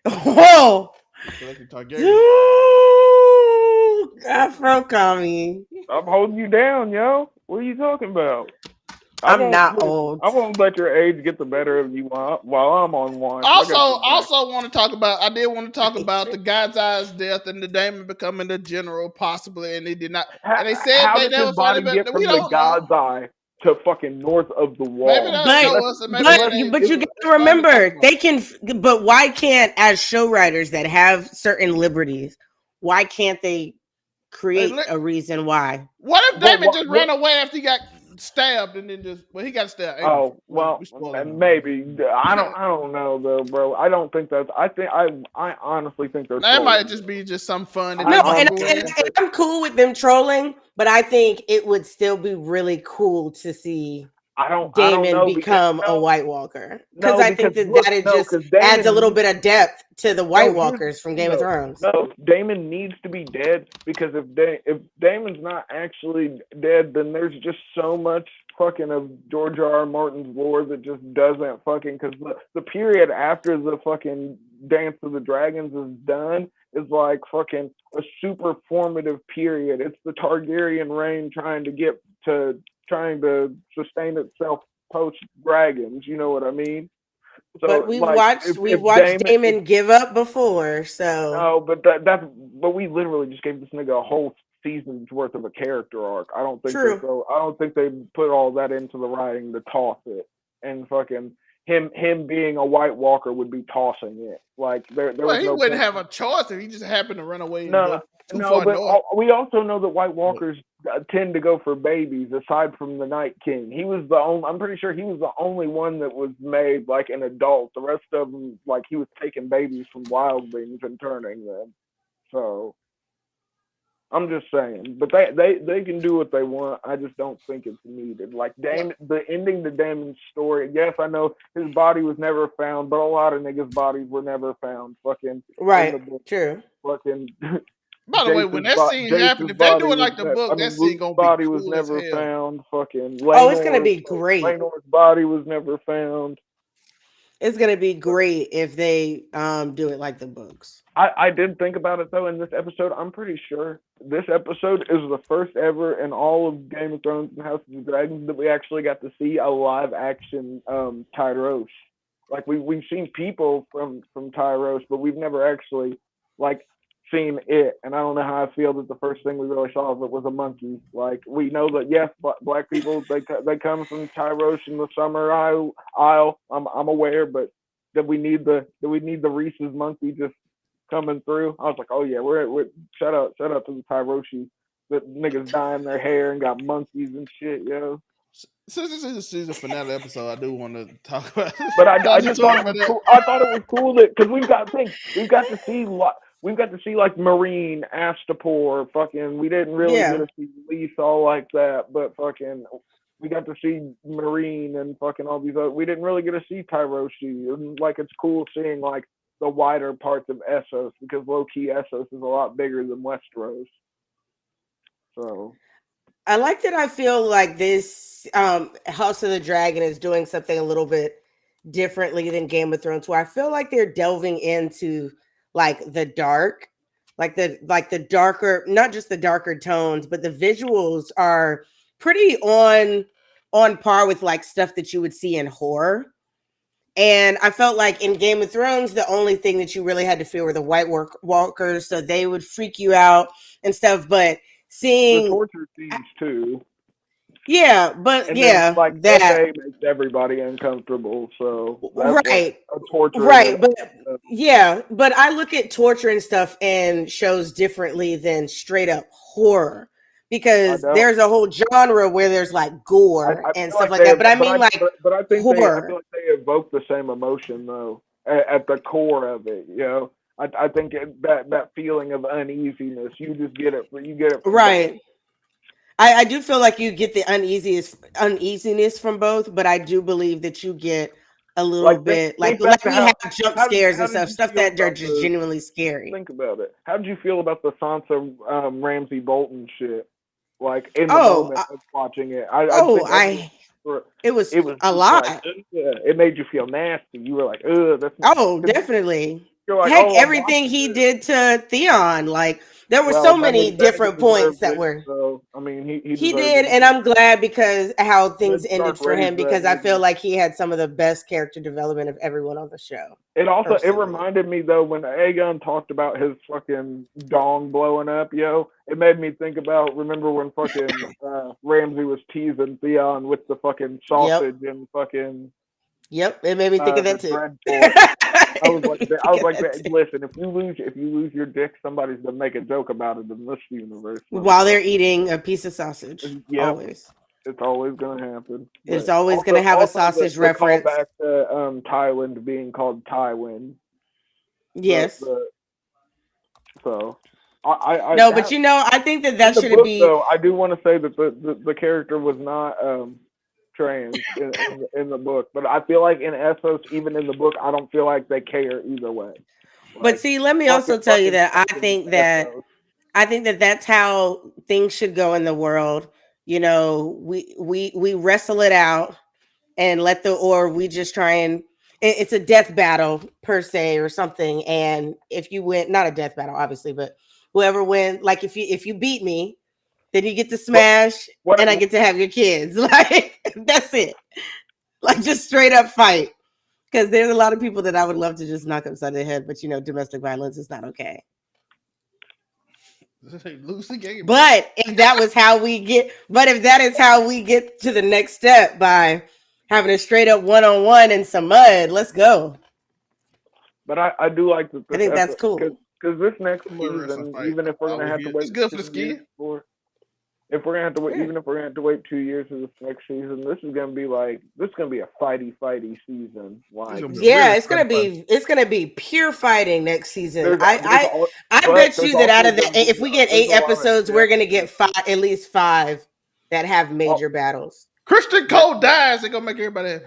Oh, Collecting Targaryens. Ooh, Afro me. I'm holding you down, yo. What are you talking about? I'm not old. I won't let your age get the better of you while I'm on one. Also want to talk about. I did want to talk about the God's Eye's death and the Damon becoming the general, possibly, and they did not. And they said How they did never his found body it, get but from we the don't know. God's Eye to fucking north of the Maybe wall? they'll show us, and maybe But they, you got it's to fun talk remember about. they can. But why can't, as show writers that have certain liberties, why can't they create a reason why? What if Damon just ran away after he got stabbed and then he got stabbed? Oh well, maybe. I don't know though, bro. I don't think that's. I honestly think they're. That might just be some fun. No, and I'm cool with them trolling, but I think it would still be really cool to see Damon become a White Walker, because I think that it just adds a little bit of depth to the White Walkers from Game of Thrones. No, Damon needs to be dead, because if Damon's not actually dead, then there's just so much fucking of George R. R. Martin's lore that just doesn't fucking, because the period after the fucking Dance of the Dragons is done is like fucking a super formative period. It's the Targaryen reign trying to sustain itself post dragons. You know what I mean? So, but we've watched Damon give up before. So no, but we literally just gave this nigga a whole season's worth of a character arc. I don't think they put all that into the writing to toss it, and fucking him being a White Walker would be tossing it. Like there was he wouldn't have a choice if he just happened to run away. No, but we also know that White Walkers tend to go for babies. Aside from the Night King, he was the only. I'm pretty sure he was the only one that was made like an adult. The rest of them, like he was taking babies from wildlings and turning them. So I'm just saying, but they can do what they want. I just don't think it's needed. Like the ending to Damon's story. Yes, I know his body was never found, but a lot of niggas' bodies were never found. Fucking right, true. Fucking. By the way, when that scene happened, if they do it like the book, that scene gonna be body cool was never as hell. found. Fucking it's gonna be great. Laenor's body was never found. It's gonna be great if they do it like the books. I did think about it though in this episode. I'm pretty sure this episode is the first ever in all of Game of Thrones and House of the Dragons that we actually got to see a live action Tyros. Like we've seen people from Tyros, but we've never actually like seen it. And I don't know how I feel that the first thing we really saw of it was a monkey. Like we know that yes, black people they come from Tyros in the summer isle. I'm aware, but did we need the Reese's monkey just coming through? I was like, oh yeah, we're shout out to the Tyroshi. That niggas dyeing their hair and got monkeys and shit, yo. Since this is a season finale episode, I do want to talk about. But I just thought it was cool. I thought it was cool that because we've got to see like Marine, Astapor, fucking. We didn't really get to see Lethal like that, but fucking we got to see Marine and fucking all these other. We didn't really get to see Tyroshi, and like it's cool seeing like the wider parts of Essos because low key Essos is a lot bigger than Westeros. So I like that. I feel like this House of the Dragon is doing something a little bit differently than Game of Thrones, where I feel like they're delving into like the dark, like the darker, not just the darker tones, but the visuals are pretty on par with like stuff that you would see in horror. And I felt like in Game of Thrones, the only thing that you really had to fear were the White Walkers, so they would freak you out and stuff. But seeing the torture scenes too. Yeah, but and yeah, then, like that makes everybody uncomfortable. So that's right, like a torture. Right, but yeah, but I look at torture and stuff and shows differently than straight up horror because there's a whole genre where there's like gore and stuff like that. But I mean, but I think horror. I feel like they evoke the same emotion though at the core of it. You know, I think that feeling of uneasiness, you just get it. You get it right. I do feel like you get the uneasiness from both, but I do believe that you get a little bit like we have jump scares and stuff that are just genuinely scary. Think about it. How did you feel about the Sansa Ramsay Bolton shit? Like in the moment of watching it, it was a lot. Like, it made you feel nasty. You were like, ugh, that's definitely. You're like, heck, everything he did to Theon, like there were so many different points that were. So, I mean, he did, and I'm glad because how things ended for him because I feel like he had some of the best character development of everyone on the show. It reminded me though when Aegon talked about his fucking dong blowing up, yo. It made me think about remember when fucking Ramsay was teasing Theon with the fucking sausage and fucking. Yep, it made me think of that too. I was like, listen, if you lose your dick, somebody's gonna make a joke about it in this universe. While they're eating a piece of sausage. Yep. Always. It's always gonna happen. It's always gonna have a sausage reference. Back to Tywin being called Tywin. Yes. So but you know, I think that should be. Though, I do want to say that the character was not trans in the book, but I feel like in Essos, even in the book, I don't feel like they care either way. Like, but see, let me also tell you that I think that that's how things should go in the world. You know, we wrestle it out and we just try and it's a death battle per se or something. And if you win, not a death battle, obviously, but whoever wins, like if you beat me, then you get to smash and I get to have your kids. Like, that's it. Like, just straight up fight. Because there's a lot of people that I would love to just knock upside the head, but you know, domestic violence is not okay. Lose the game. But if that is how we get to the next step by having a straight up one-on-one in some mud, let's go. But I do like that. I think that's cool. Because this next season, even if we're gonna have to wait, it's good for the ski. If we're gonna have to wait, even if we're gonna have to wait 2 years for this next season, this is gonna be a fighty season. Like, it's gonna be pure fighting next season. I bet you that out of if we get 8 episodes, we're gonna get at least 5 that have major battles. Christian Cole dies, they're gonna make everybody.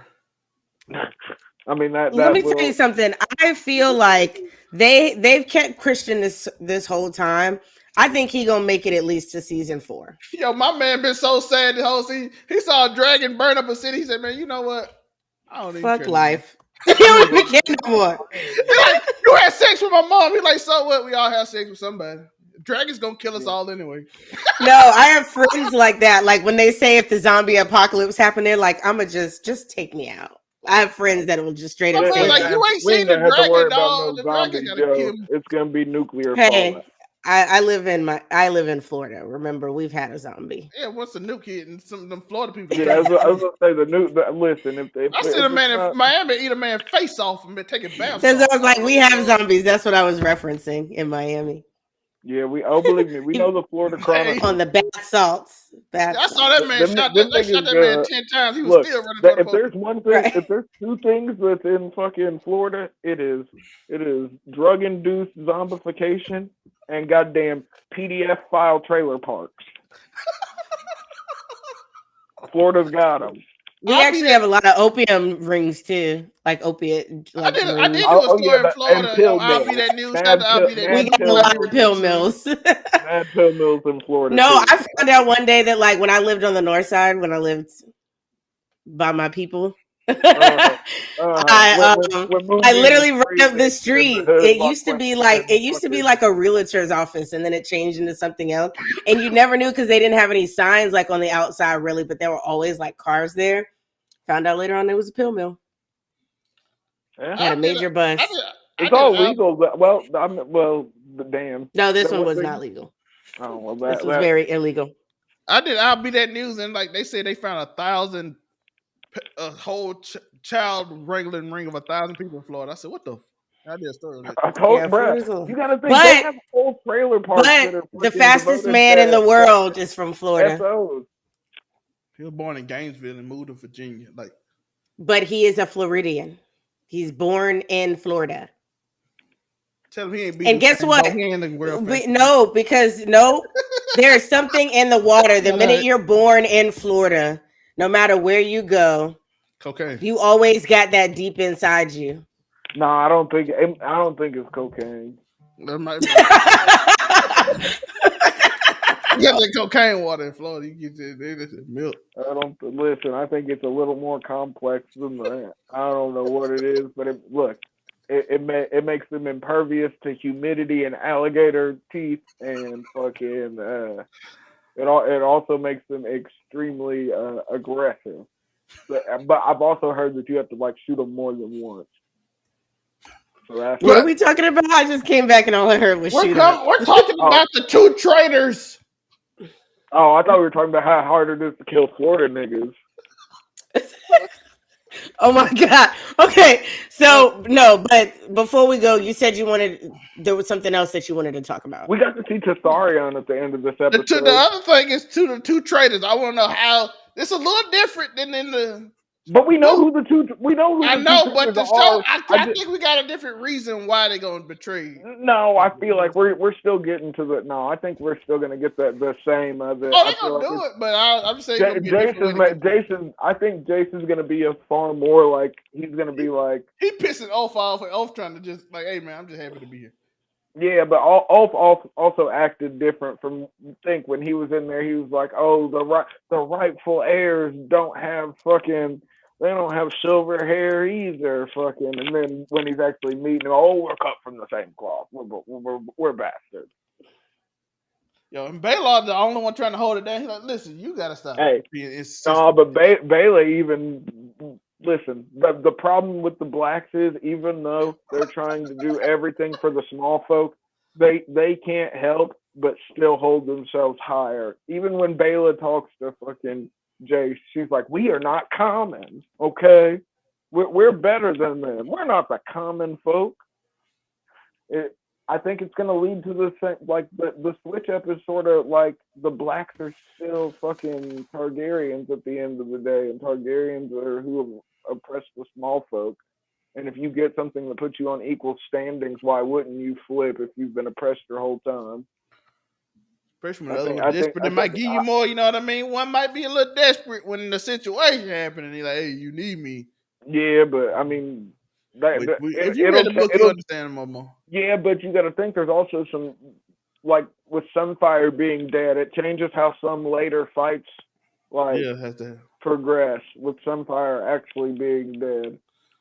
I mean that. Let me tell you something. I feel like they've kept Christian this whole time. I think he gonna make it at least to season 4. Yo, my man been so sad the whole season. He saw a dragon burn up a city. He said, "Man, you know what? I don't even fuck care life. You don't even care no more." Like, you had sex with my mom. He like, so what? We all have sex with somebody. Dragons gonna kill us all anyway. No, I have friends like that. Like when they say if the zombie apocalypse happened, they're like, "I'ma just take me out." I have friends that will just straight up I say mean, like that. you ain't We seen ain't the gonna have to worry dragon, about dog. no The dragon zombies, gotta kill Joe. me. It's gonna be nuclear Hey, fallout. I live in Florida. Remember, we've had a zombie. Yeah, once the nuke hit and some of them Florida people Yeah, came. I was gonna say listen, I seen a if it's man in not, Miami eat a man's face off and been taking baths Because off. I was like, we have zombies. That's what I was referencing in Miami. yeah, believe me, we know the Florida Hey, On Chronicles. the bath salts. Bath I saw that salts. man shot that. Them They shot niggas, that man 10 times. He was look, still running toward the if police. there's one thing, Right. if there's two things that's in fucking Florida, it is drug-induced zombification and goddamn PDF file trailer parks. Florida's got them. We I'll be actually that. have a lot of opium rings too, like opiate I like did. I did rings. do a Oh yeah, story in and Florida. pill I'll be mills, that news. Shout out to I'll be that We news. got a pill lot mills, of pill soon. mills. mad pill mills in Florida No, too. I found out one day that like when I lived on the north side, when I lived by my people, I When I Moonbeam was literally ran up the freezing in the street. hood It while used to be playing like a realtor's office, and then it changed into something else. And you never knew because they didn't have any signs like on the outside, really, but there were always like cars there. Found out later on it was a pill mill. Yeah. Had a major bust. It's all legal. Well, damn. No, this That one what was they- not legal. Oh well, This was very illegal. I'll be that news, and like they said, they found 1,000, a whole child wrangling ring of 1,000 people in Florida. I said, what the? I did a story on that. I told, Yeah, bruh, Florida's a- you gotta think But- they have whole trailer parks that are But the fucking fastest devoted man in to the world is from Florida. SOs. He was born in Gainesville and moved to Virginia. Like, But he is a Floridian. He's born in Florida. tell him he ain't beating. And guess what? He ain't the world famous. No, there's something in the water. The minute you're born in Florida, no matter where you go, Cocaine. you always got that deep inside you. No, I don't think it's cocaine. That might be. You got that cocaine water in Florida. You get that milk. I don't listen. I think it's a little more complex than that. I don't know what it is, but it makes them impervious to humidity and alligator teeth, and fucking it also makes them extremely aggressive. But I've also heard that you have to like shoot them more than once. So that's What are we talking about? I just came back and all I heard was shoot up. We're talking about the two traitors. Oh, I thought we were talking about how hard it is to kill Florida niggas. Oh my god. Okay. So no, but before we go, you said there was something else that you wanted to talk about. We got to see Tessarion at the end of this episode. The other thing is the two traitors. I want to know how it's a little different than in the. But we know who the two. We know who. I the know, two but the traitors show. are. I think we got a different reason why they're gonna betray you. No, I feel like we're still getting to the. No, I think we're still gonna get the same. Oh, they're gonna do it, but I'm saying Jason. I think Jason's gonna be a far more like he's gonna be like he pissing off and off trying to just like, hey man, I'm just happy to be here. Yeah, but Ulf also acted different from think when he was in there. He was like, "Oh, the rightful heirs don't have silver hair either, fucking." And then when he's actually meeting them, oh, we're cut from the same cloth. We're bastards. Yo, and Baylor's the only one trying to hold it down. He's like, listen, you gotta stop. Hey, no, but Baylor even. Listen, the problem with the blacks is even though they're trying to do everything for the small folk, they can't help but still hold themselves higher. Even when Bela talks to fucking Jace, she's like, "We are not common, okay? We're better than them. We're not the common folk." I think it's gonna lead to the same, like the switch up is sort of like the blacks are still fucking Targaryens at the end of the day, and Targaryens are who oppress the small folk. And if you get something that puts you on equal standings, why wouldn't you flip if you've been oppressed your whole time? Especially when the other one's desperate, they might give you more. You know what I mean? One might be a little desperate when the situation happens, and he's like, "Hey, you need me." Yeah, but I mean, if you read the book, you understand them more. Yeah, but you got to think there's also some, like with Sunfire being dead, it changes how some later fights progress with Sunfire actually being dead.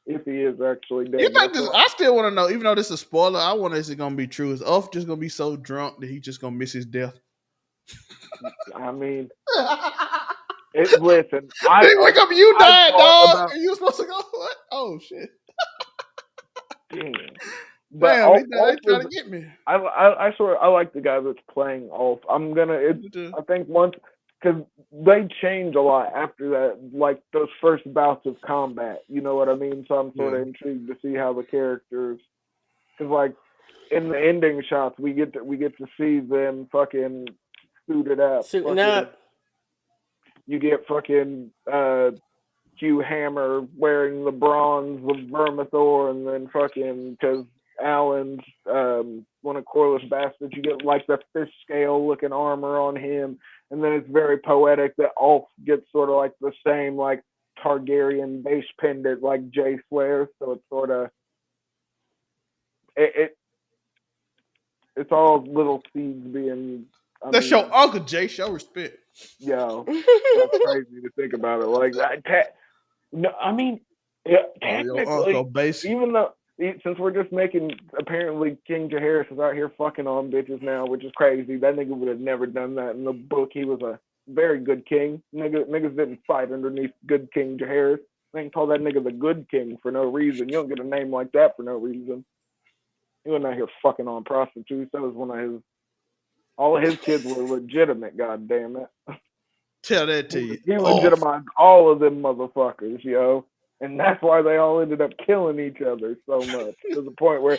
If he is actually dead. You think I still want to know, even though this is a spoiler, I wonder is it going to be true? Is Ulf just going to be so drunk that he's just going to miss his death? I mean, Listen, Hey, wake up! You died, dog. about, And you supposed to go? What? Oh shit! damn. But Damn, they trying to get me. I sort of like the guy that's playing Ulf. I think once because they change a lot after that, like those first bouts of combat. You know what I mean? So I'm sort of intrigued to see how the characters, because like in the ending shots, we get to see them fucking suited up. Suiting up. You get fucking Hugh Hammer wearing the bronze of Vermithor, and then fucking because Alan's one of Corliss Bastards, you get like the fish scale looking armor on him, and then it's very poetic that Ulf gets sort of like the same like Targaryen base pendant like Jay wears, so it's sort of it's all little seeds being. That's your Uncle Jay. Show respect. Yo, that's crazy to think about it like that. No, I mean, yeah, technically, even though since we're just making apparently King Jaehaerys is out here fucking on bitches now, which is crazy. That nigga would have never done that in the book. He was a very good king. Niggas didn't fight underneath good King Jaehaerys. They can call that nigga the good king for no reason. You don't get a name like that for no reason. He wasn't out here fucking on prostitutes. That was one of his. All of his kids were legitimate. God damn it. Tell that to you. He legitimized all of them motherfuckers, yo. And that's why they all ended up killing each other so much. to the point where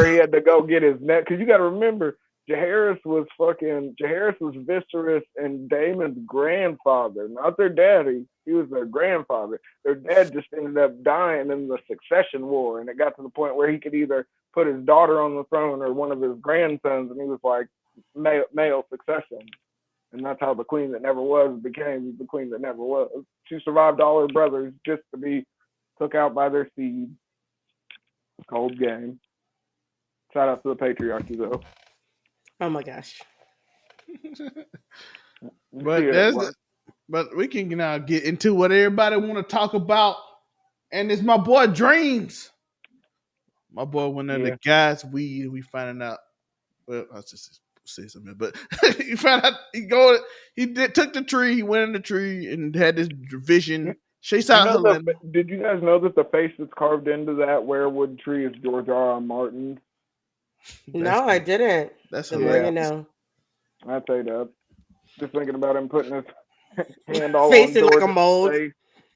he had to go get his neck. Because you got to remember, Jaehaerys was Viserys and Daemon's grandfather, not their daddy. He was their grandfather. Their dad just ended up dying in the succession war, and it got to the point where he could either put his daughter on the throne or one of his grandsons, and he was like male succession. And that's how the queen that never was became the queen that never was. She survived all her brothers just to be took out by their seed. Cold game. Shout out to the patriarchy, though. Oh my gosh. But we can now get into what everybody want to talk about, and it's my boy Dreams. My boy went in the guy's weed. We finding out. Well, I was just say something, but he found out took the tree. He went in the tree and had this vision. Chase out did you guys know that the face that's carved into that werewood tree is George R.R. Martin? No, I didn't. That's the more you know. I tell you that. Just thinking about him putting his hand all facing on like a mold. Face.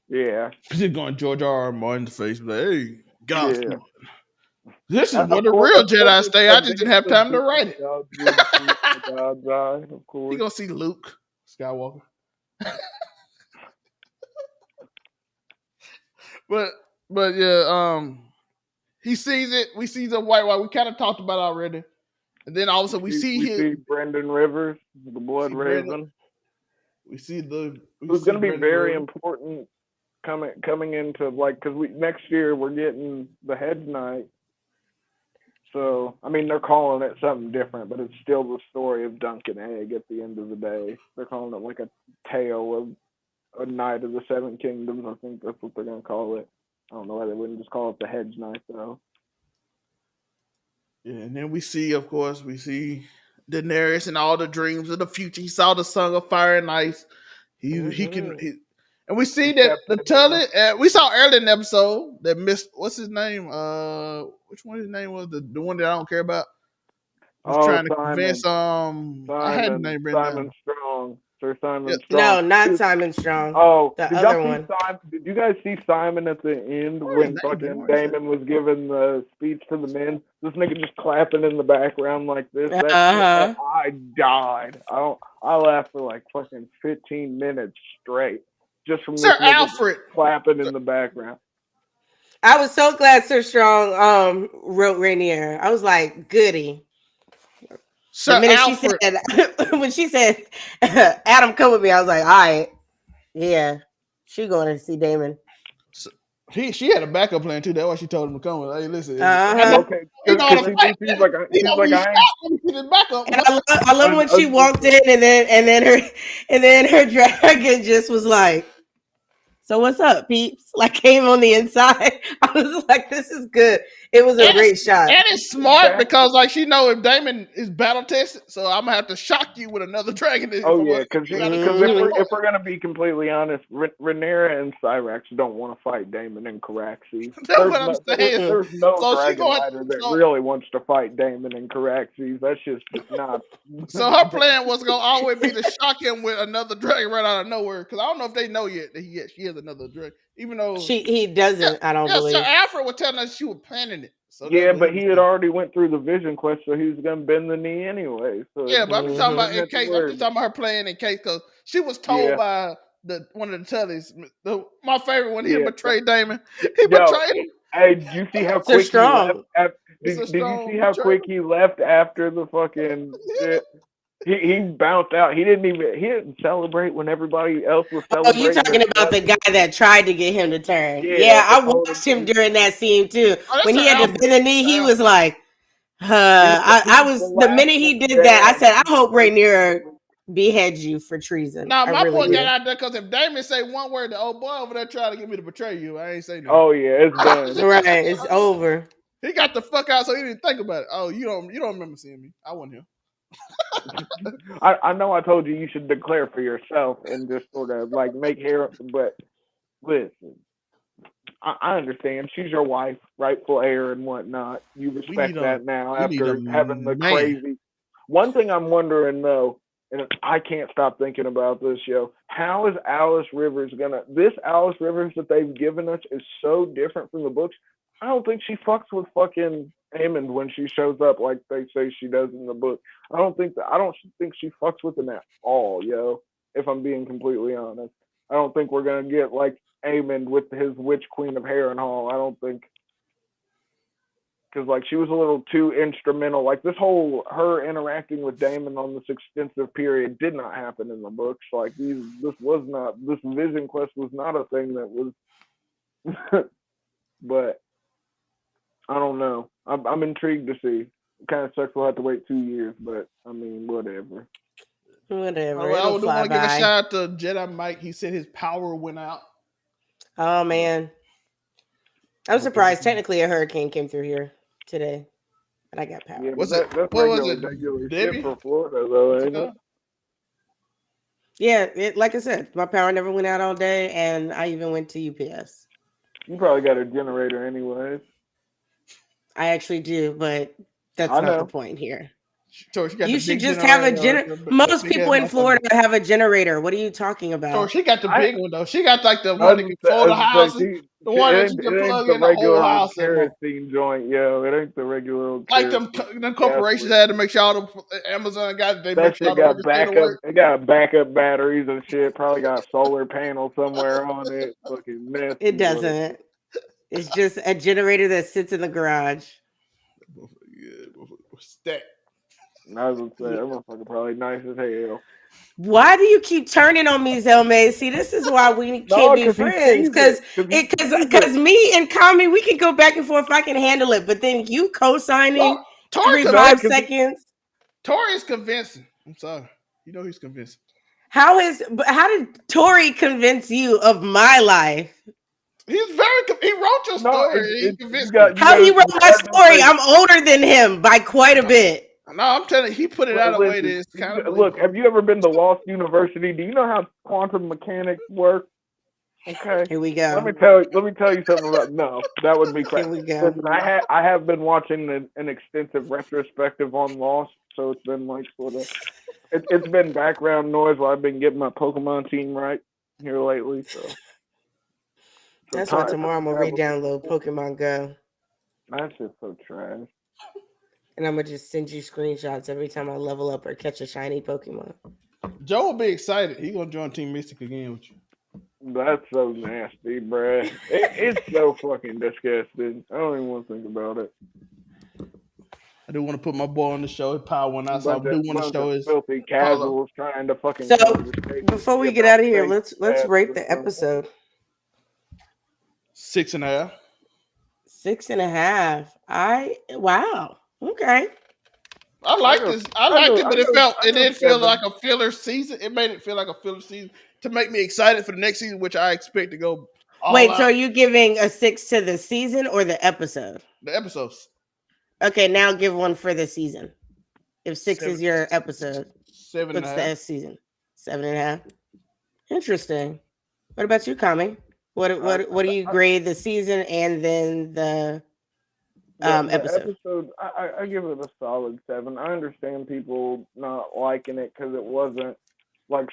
Yeah. He's going George R.R. Martin's face, but hey, God. Yeah. This is where the real Jedi stay. I just didn't have time to write it. God's eye, of course. You gonna see Luke Skywalker. but yeah, he sees it. We see the white. We kind of talked about it already, and then all of a sudden we see Brendan Rivers, the blood raisin. We see it's going to be very important coming into like because next year we're getting the Hedge Knight. So, I mean, they're calling it something different, but it's still the story of Dunk and Egg at the end of the day. They're calling it like a tale of a Knight of the Seven Kingdoms. I think that's what they're going to call it. I don't know why they wouldn't just call it the Hedge Knight, though. Yeah, and then we see Daenerys and all the dreams of the future. He saw the Song of Fire and Ice. And we see that the Tully. We saw earlier in the episode that what's his name? Which one his name was? The one that I don't care about. He's trying to convince I had the name written Simon down. Strong. Sir Simon Strong. No, not Simon Strong. Oh, the other one. Did you guys see Simon at the end when fucking Damon was giving the speech to the men? This nigga just clapping in the background like this. I died. I laughed for like fucking 15 minutes straight. Just from Sir Alfred clapping in the background. I was so glad Sir Strong wrote Rainier. I was like, goody. Sir Alfred. When she said, Adam, come with me, I was like, all right. Yeah. She going to see Damon. She had a backup plan too. That's why she told him to come with. Hey, listen. Okay. She's like, I love when she walked in and then her dragon just was like, So what's up, peeps? Like came on the inside. I was like, this is good. It was a And great shot. And it's smart because like she know if Damon is battle tested, so I'm gonna have to shock you with another dragon. Oh yeah, because Mhm. if we're gonna be completely honest, Rhaenyra and Cyrax don't want to fight Damon and Caraxes. That's what I'm saying. There's no So she dragon going. rider that So, really wants to fight Damon and Caraxes. That's just not. so her plan was gonna always be to shock him with another dragon right out of nowhere. Because I don't know if they know yet that she has another dragon. Even though He doesn't, I don't Sir believe. Alfred was telling us she was planning it. So Yeah, that's what but he had already went through the vision quest, so he was gonna bend the knee anyway. So Yeah, but I'm just talking about didn't in have to case. I'm worry just talking about her playing in case because she was told Yeah. by one of the Tullys. My favorite one, he Yeah. betrayed Damon. He Yo, betrayed him. Hey, did you see how So quick he left? strong. It's a Did you strong see how betrayal. quick he left after the fucking shit? He bounced out. He didn't celebrate when everybody else was Oh, celebrating. you talking about the guy that tried to get him to turn? Yeah, Yeah, I told watched him during that scene too. Oh, that's When he Sir had to Alfred. bend the knee, he Sir was like, He I was was the the last minute he one did that, I there. said, I hope Rhaenyra beheads you for treason. Now, I my really point got do. out there because if Damon say one word, the old boy over there trying to get me to betray you, I ain't say nothing. Oh yeah, it's done. Right, it's over. He got the fuck out, so he didn't think about it. Oh, you don't remember seeing me? I wasn't here. I know I told you should declare for yourself and just sort of like make hair, but listen, I understand. She's your wife, rightful heir and whatnot. You respect that now we need a after having the man. crazy. One thing I'm wondering though, and I can't stop thinking about this, yo. How is Alice Rivers gonna? This Alice Rivers that they've given us is so different from the books. I don't think she fucks with fucking Aemond when she shows up like they say she does in the book. I don't think she fucks with him at all, yo. If I'm being completely honest, I don't think we're gonna get like Aemond with his Witch Queen of Harrenhal. I don't think, because like she was a little too instrumental. Like this whole her interacting with Daemon on this extensive period did not happen in the books. Like this Vision Quest was not a thing that was. But I don't know. I'm intrigued to see. It kind of sucks we'll have to wait 2 years, but I mean whatever. Whatever. I It'll do fly want to give a by. shout out to Jedi Mike. He said his power went out. Oh man, I'm surprised. Technically, a hurricane came through here today, but I got power. Yeah, Was but it? that's What was regular it? shit Debbie? for Florida though, ain't it? Yeah, like I said, my power never went out all day, and I even went to UPS. You probably got a generator anyways. I actually do, but that's not the point here. You should just have a generator. Most people in Florida have a generator. What are you talking about? She got the big one though. She got like the one that can fold the house. The one that you can plug in the whole house. Kerosene joint, yo. It ain't the regular. Like them corporations had to make sure all the Amazon guys they make sure all the workers stay to work. It got backup batteries and shit. Probably got a solar panel somewhere on it. Fucking mess. It doesn't. It's just a generator that sits in the garage. Stack. I was gonna say that motherfucker probably nice as hell. Why do you keep turning on me, Zelme? See, this is why we can't be friends. Because me and Kami, we can go back and forth. I can handle it. But then you co-signing every 5 seconds. Tori is convincing. I'm sorry. You know he's convincing. How did Tori convince you of my life? He wrote your story. He convinced me. How he wrote my story? I'm older than him by quite a bit. No, I'm telling you, he put it out a way that is kind of. Look, have you ever been to Lost University? Do you know how quantum mechanics work? Okay, here we go. Let me tell you something about. No, that would be crap. Here we go. Listen, I have been watching an extensive retrospective on Lost, so it's been like sort of. It's been background noise while I've been getting my Pokemon team right here lately. So that's why tomorrow I'm gonna re-download Pokemon Go. That's just so trash. And I'm gonna just send you screenshots every time I level up or catch a shiny Pokemon. Joe will be excited. He's gonna join Team Mystic again with you. That's so nasty, bruh. It's so fucking disgusting. I don't even want to think about it. I do want to put my boy on the show. His power went out, so I do want to show his filthy casuals trying to fucking. So before we get out of here, let's rate the episode. 6.5. 6.5. Wow. Okay. I liked this. I liked it, but it didn't feel like a filler season. It made it feel like a filler season. to make me excited for the next season, which I expect to go all Wait, out. so are you giving a 6 to the season or the episode? The episodes. Okay, now give one for the season. If 6 Seven, is your episode, 7.5. what's the season? 7.5. Interesting. What about you, Kami? What do you grade the season and then the episode? episode, I give it a solid 7. I understand people not liking it because it wasn't like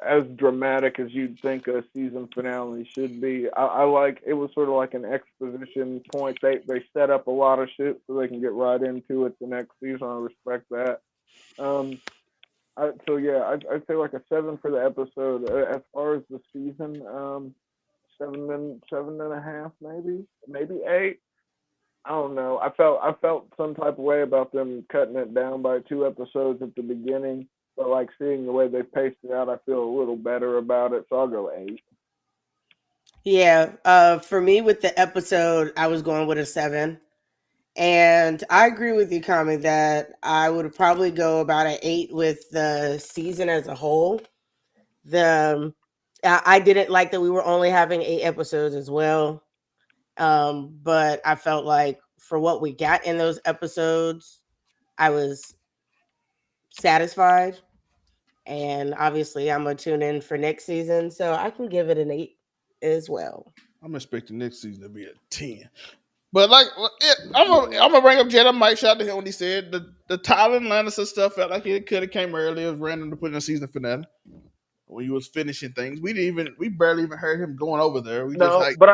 as dramatic as you'd think a season finale should be. I like it was sort of like an exposition point. They set up a lot of shit so they can get right into it the next season. I respect that. So yeah, I'd say like a 7 for the episode. As far as the season, 7.5, maybe 8. I don't know. I felt some type of way about them cutting it down by 2 episodes at the beginning, but like seeing the way they paced it out, I feel a little better about it. So I'll go 8. Yeah, for me with the episode, I was going with a 7. And I agree with you, Kami, that I would probably go about an 8 with the season as a whole. I didn't like that we were only having 8 episodes as well. But I felt like for what we got in those episodes, I was satisfied. And obviously, I'm gonna tune in for next season, so I can give it an 8 as well. I'm expecting next season to be a 10. But like, I'm gonna bring up Jedi Mike. Shout out to him when he said the Tyler Lannister stuff felt like it could have came earlier. It was random to put in a season finale when he was finishing things. We barely even heard him going over there. We just No, like but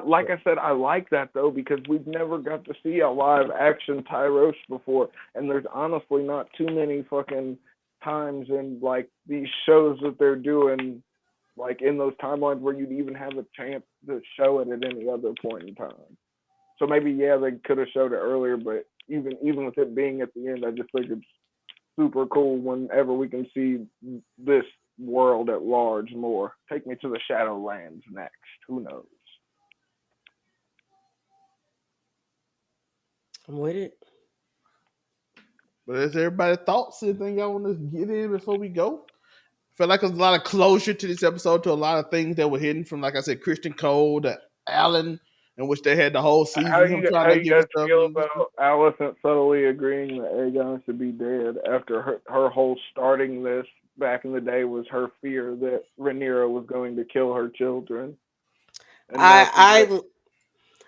like I said, I like that though because we've never got to see a live action Tyros before, and there's honestly not too many fucking times in like these shows that they're doing, like in those timelines where you'd even have a chance to show it at any other point in time. So maybe they could have showed it earlier, but even with it being at the end, I just think it's super cool whenever we can see this world at large more. Take me to the Shadowlands next. Who knows? I'm with it. But is everybody thoughts? Anything y'all want to get in before we go? I feel like there's a lot of closure to this episode to a lot of things that were hidden from, like I said, Christian Cole to Alan, in which they had the whole season. How you guys feel about Alicent subtly agreeing that Aegon should be dead after her whole starting this back in the day was her fear that Rhaenyra was going to kill her children? And I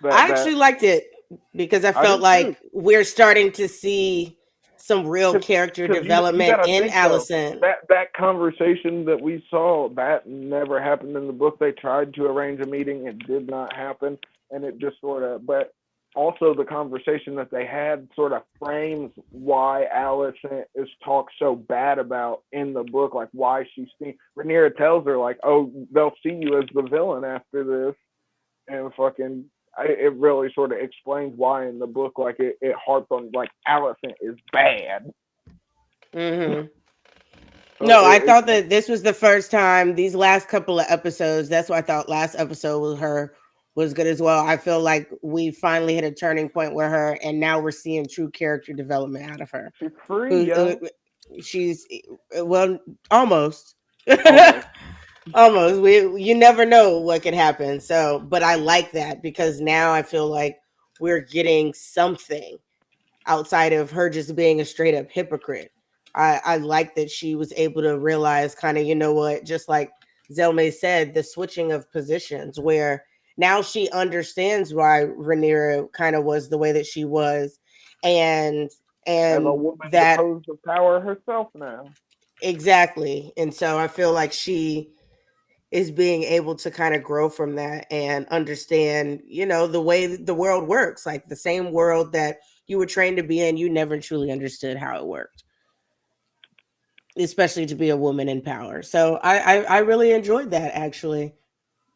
actually liked it because I felt like we're starting to see some real character development in Alicent. That conversation that we saw, that never happened in the book. They tried to arrange a meeting. It did not happen. And it just sort of, but also the conversation that they had sort of frames why Alicent is talked so bad about in the book, like why she's seen. Rhaenyra tells her, like, oh, they'll see you as the villain after this. And fucking, it really sort of explains why in the book, like, it harps on, like, Alicent is bad. Mm-hmm. So I thought that this was the first time, these last couple of episodes, that's why I thought last episode with her was good as well. I feel like we finally hit a turning point with her, and now we're seeing true character development out of her. She's free, she's almost. Almost. You never know what could happen. So, but I like that because now I feel like we're getting something outside of her just being a straight up hypocrite. I like that she was able to realize kind of, you know what, just like Zelme said, the switching of positions where now she understands why Rhaenyra kind of was the way that she was, and as a woman that deposed of power herself now. Exactly. And so I feel like she is being able to kind of grow from that and understand, you know, the way the world works, like the same world that you were trained to be in, you never truly understood how it worked, especially to be a woman in power. So I really enjoyed that, actually.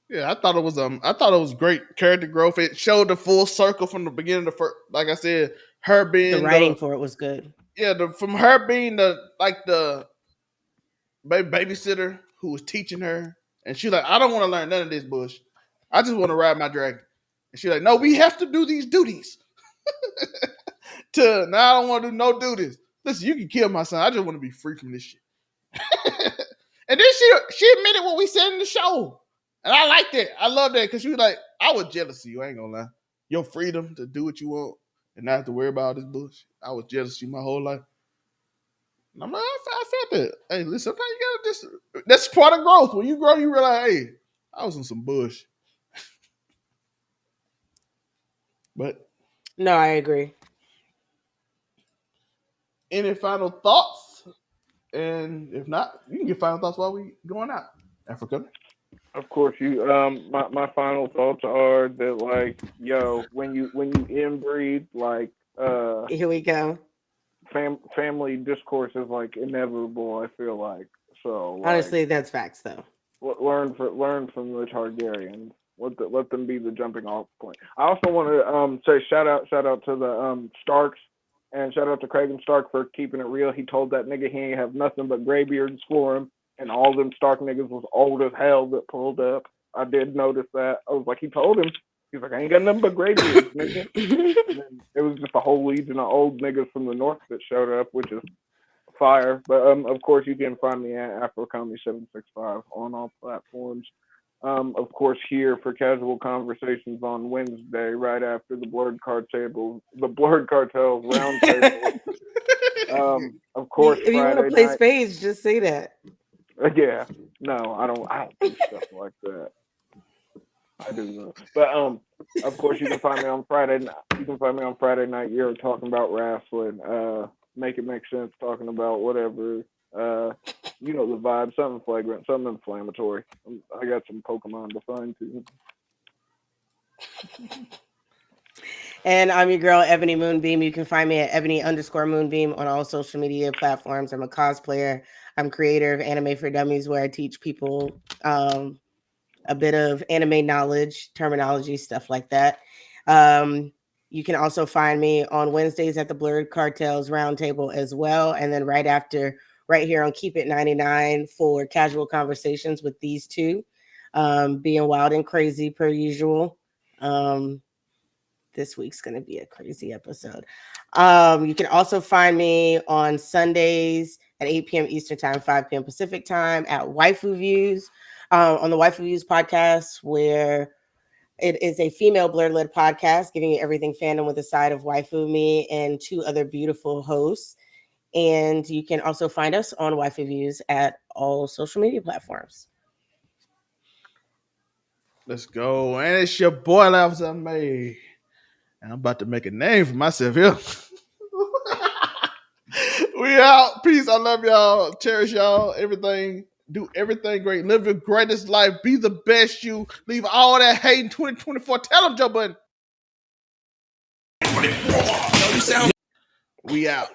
Yeah, I thought it was great character growth. It showed the full circle from the beginning to first. Like I said, her being the writing for it was good. Yeah, from her being the babysitter who was teaching her, and she's like, I don't want to learn none of this bush. I just want to ride my dragon. And she's like, no, we have to do these duties. Now I don't want to do no duties. Listen, you can kill my son. I just want to be free from this shit. And then she admitted what we said in the show. And I liked it. I love that because she was like, I was jealous of you. I ain't gonna lie. Your freedom to do what you want and not have to worry about all this bullshit. I was jealous of you my whole life. And I'm like, I felt that. Hey, listen, sometimes you gotta just, that's part of growth. When you grow, you realize, hey, I was in some bush. But no, I agree. any final thoughts? And if not, you can get final thoughts while we going out. Africa. Of course, you. My final thoughts are that like, yo, when you inbreed, like, Here we go. family discourse is like inevitable. I feel like so. Like, Honestly, that's facts though. learn from the Targaryens. Let them be the jumping off point. I also want to say shout out to the Starks and shout out to Cragen Stark for keeping it real. He told that nigga he ain't have nothing but graybeards for him, and all them Stark niggas was old as hell that pulled up. I did notice that. I was like, he told him. He's like, I ain't got nothing but graybeards, nigga. And then it was just a whole legion of old niggas from the north that showed up, which is fire. But of course, you can find me at AfroComedy765 on all platforms. Of course, here for casual conversations on Wednesday, right after the Blurred Cartels roundtable. Of course, if you want to Friday play night. spades, just say that. Yeah, no, I don't do stuff like that. I do know, but of course, you can find me on Friday. You can find me on Friday night. You're talking about wrestling. Make it make sense. Talking about whatever. You know the vibe. Something flagrant. Something inflammatory. I got some Pokemon to find too. And I'm your girl, Ebony Moonbeam. You can find me at Ebony_Moonbeam on all social media platforms. I'm a cosplayer. I'm creator of Anime for Dummies, where I teach people a bit of anime knowledge, terminology, stuff like that. You can also find me on Wednesdays at the Blurred Cartels Roundtable as well. And then right after, right here on Keep It 99 for casual conversations with these two, being wild and crazy per usual. This week's going to be a crazy episode. You can also find me on Sundays at 8 p.m. Eastern Time, 5 p.m. Pacific Time at Waifu Views, on the Waifu Views podcast, where it is a female blurred-led podcast giving you everything fandom with a side of Waifu, me, and two other beautiful hosts. And you can also find us on Waifu Views at all social media platforms. Let's go. And it's your boy, Officer May. And I'm about to make a name for myself here. We out. Peace. I love y'all. Cherish y'all. Everything. Do everything great. Live your greatest life. Be the best you. Leave all that hate in 2024. Tell them, Joe Budden. We out.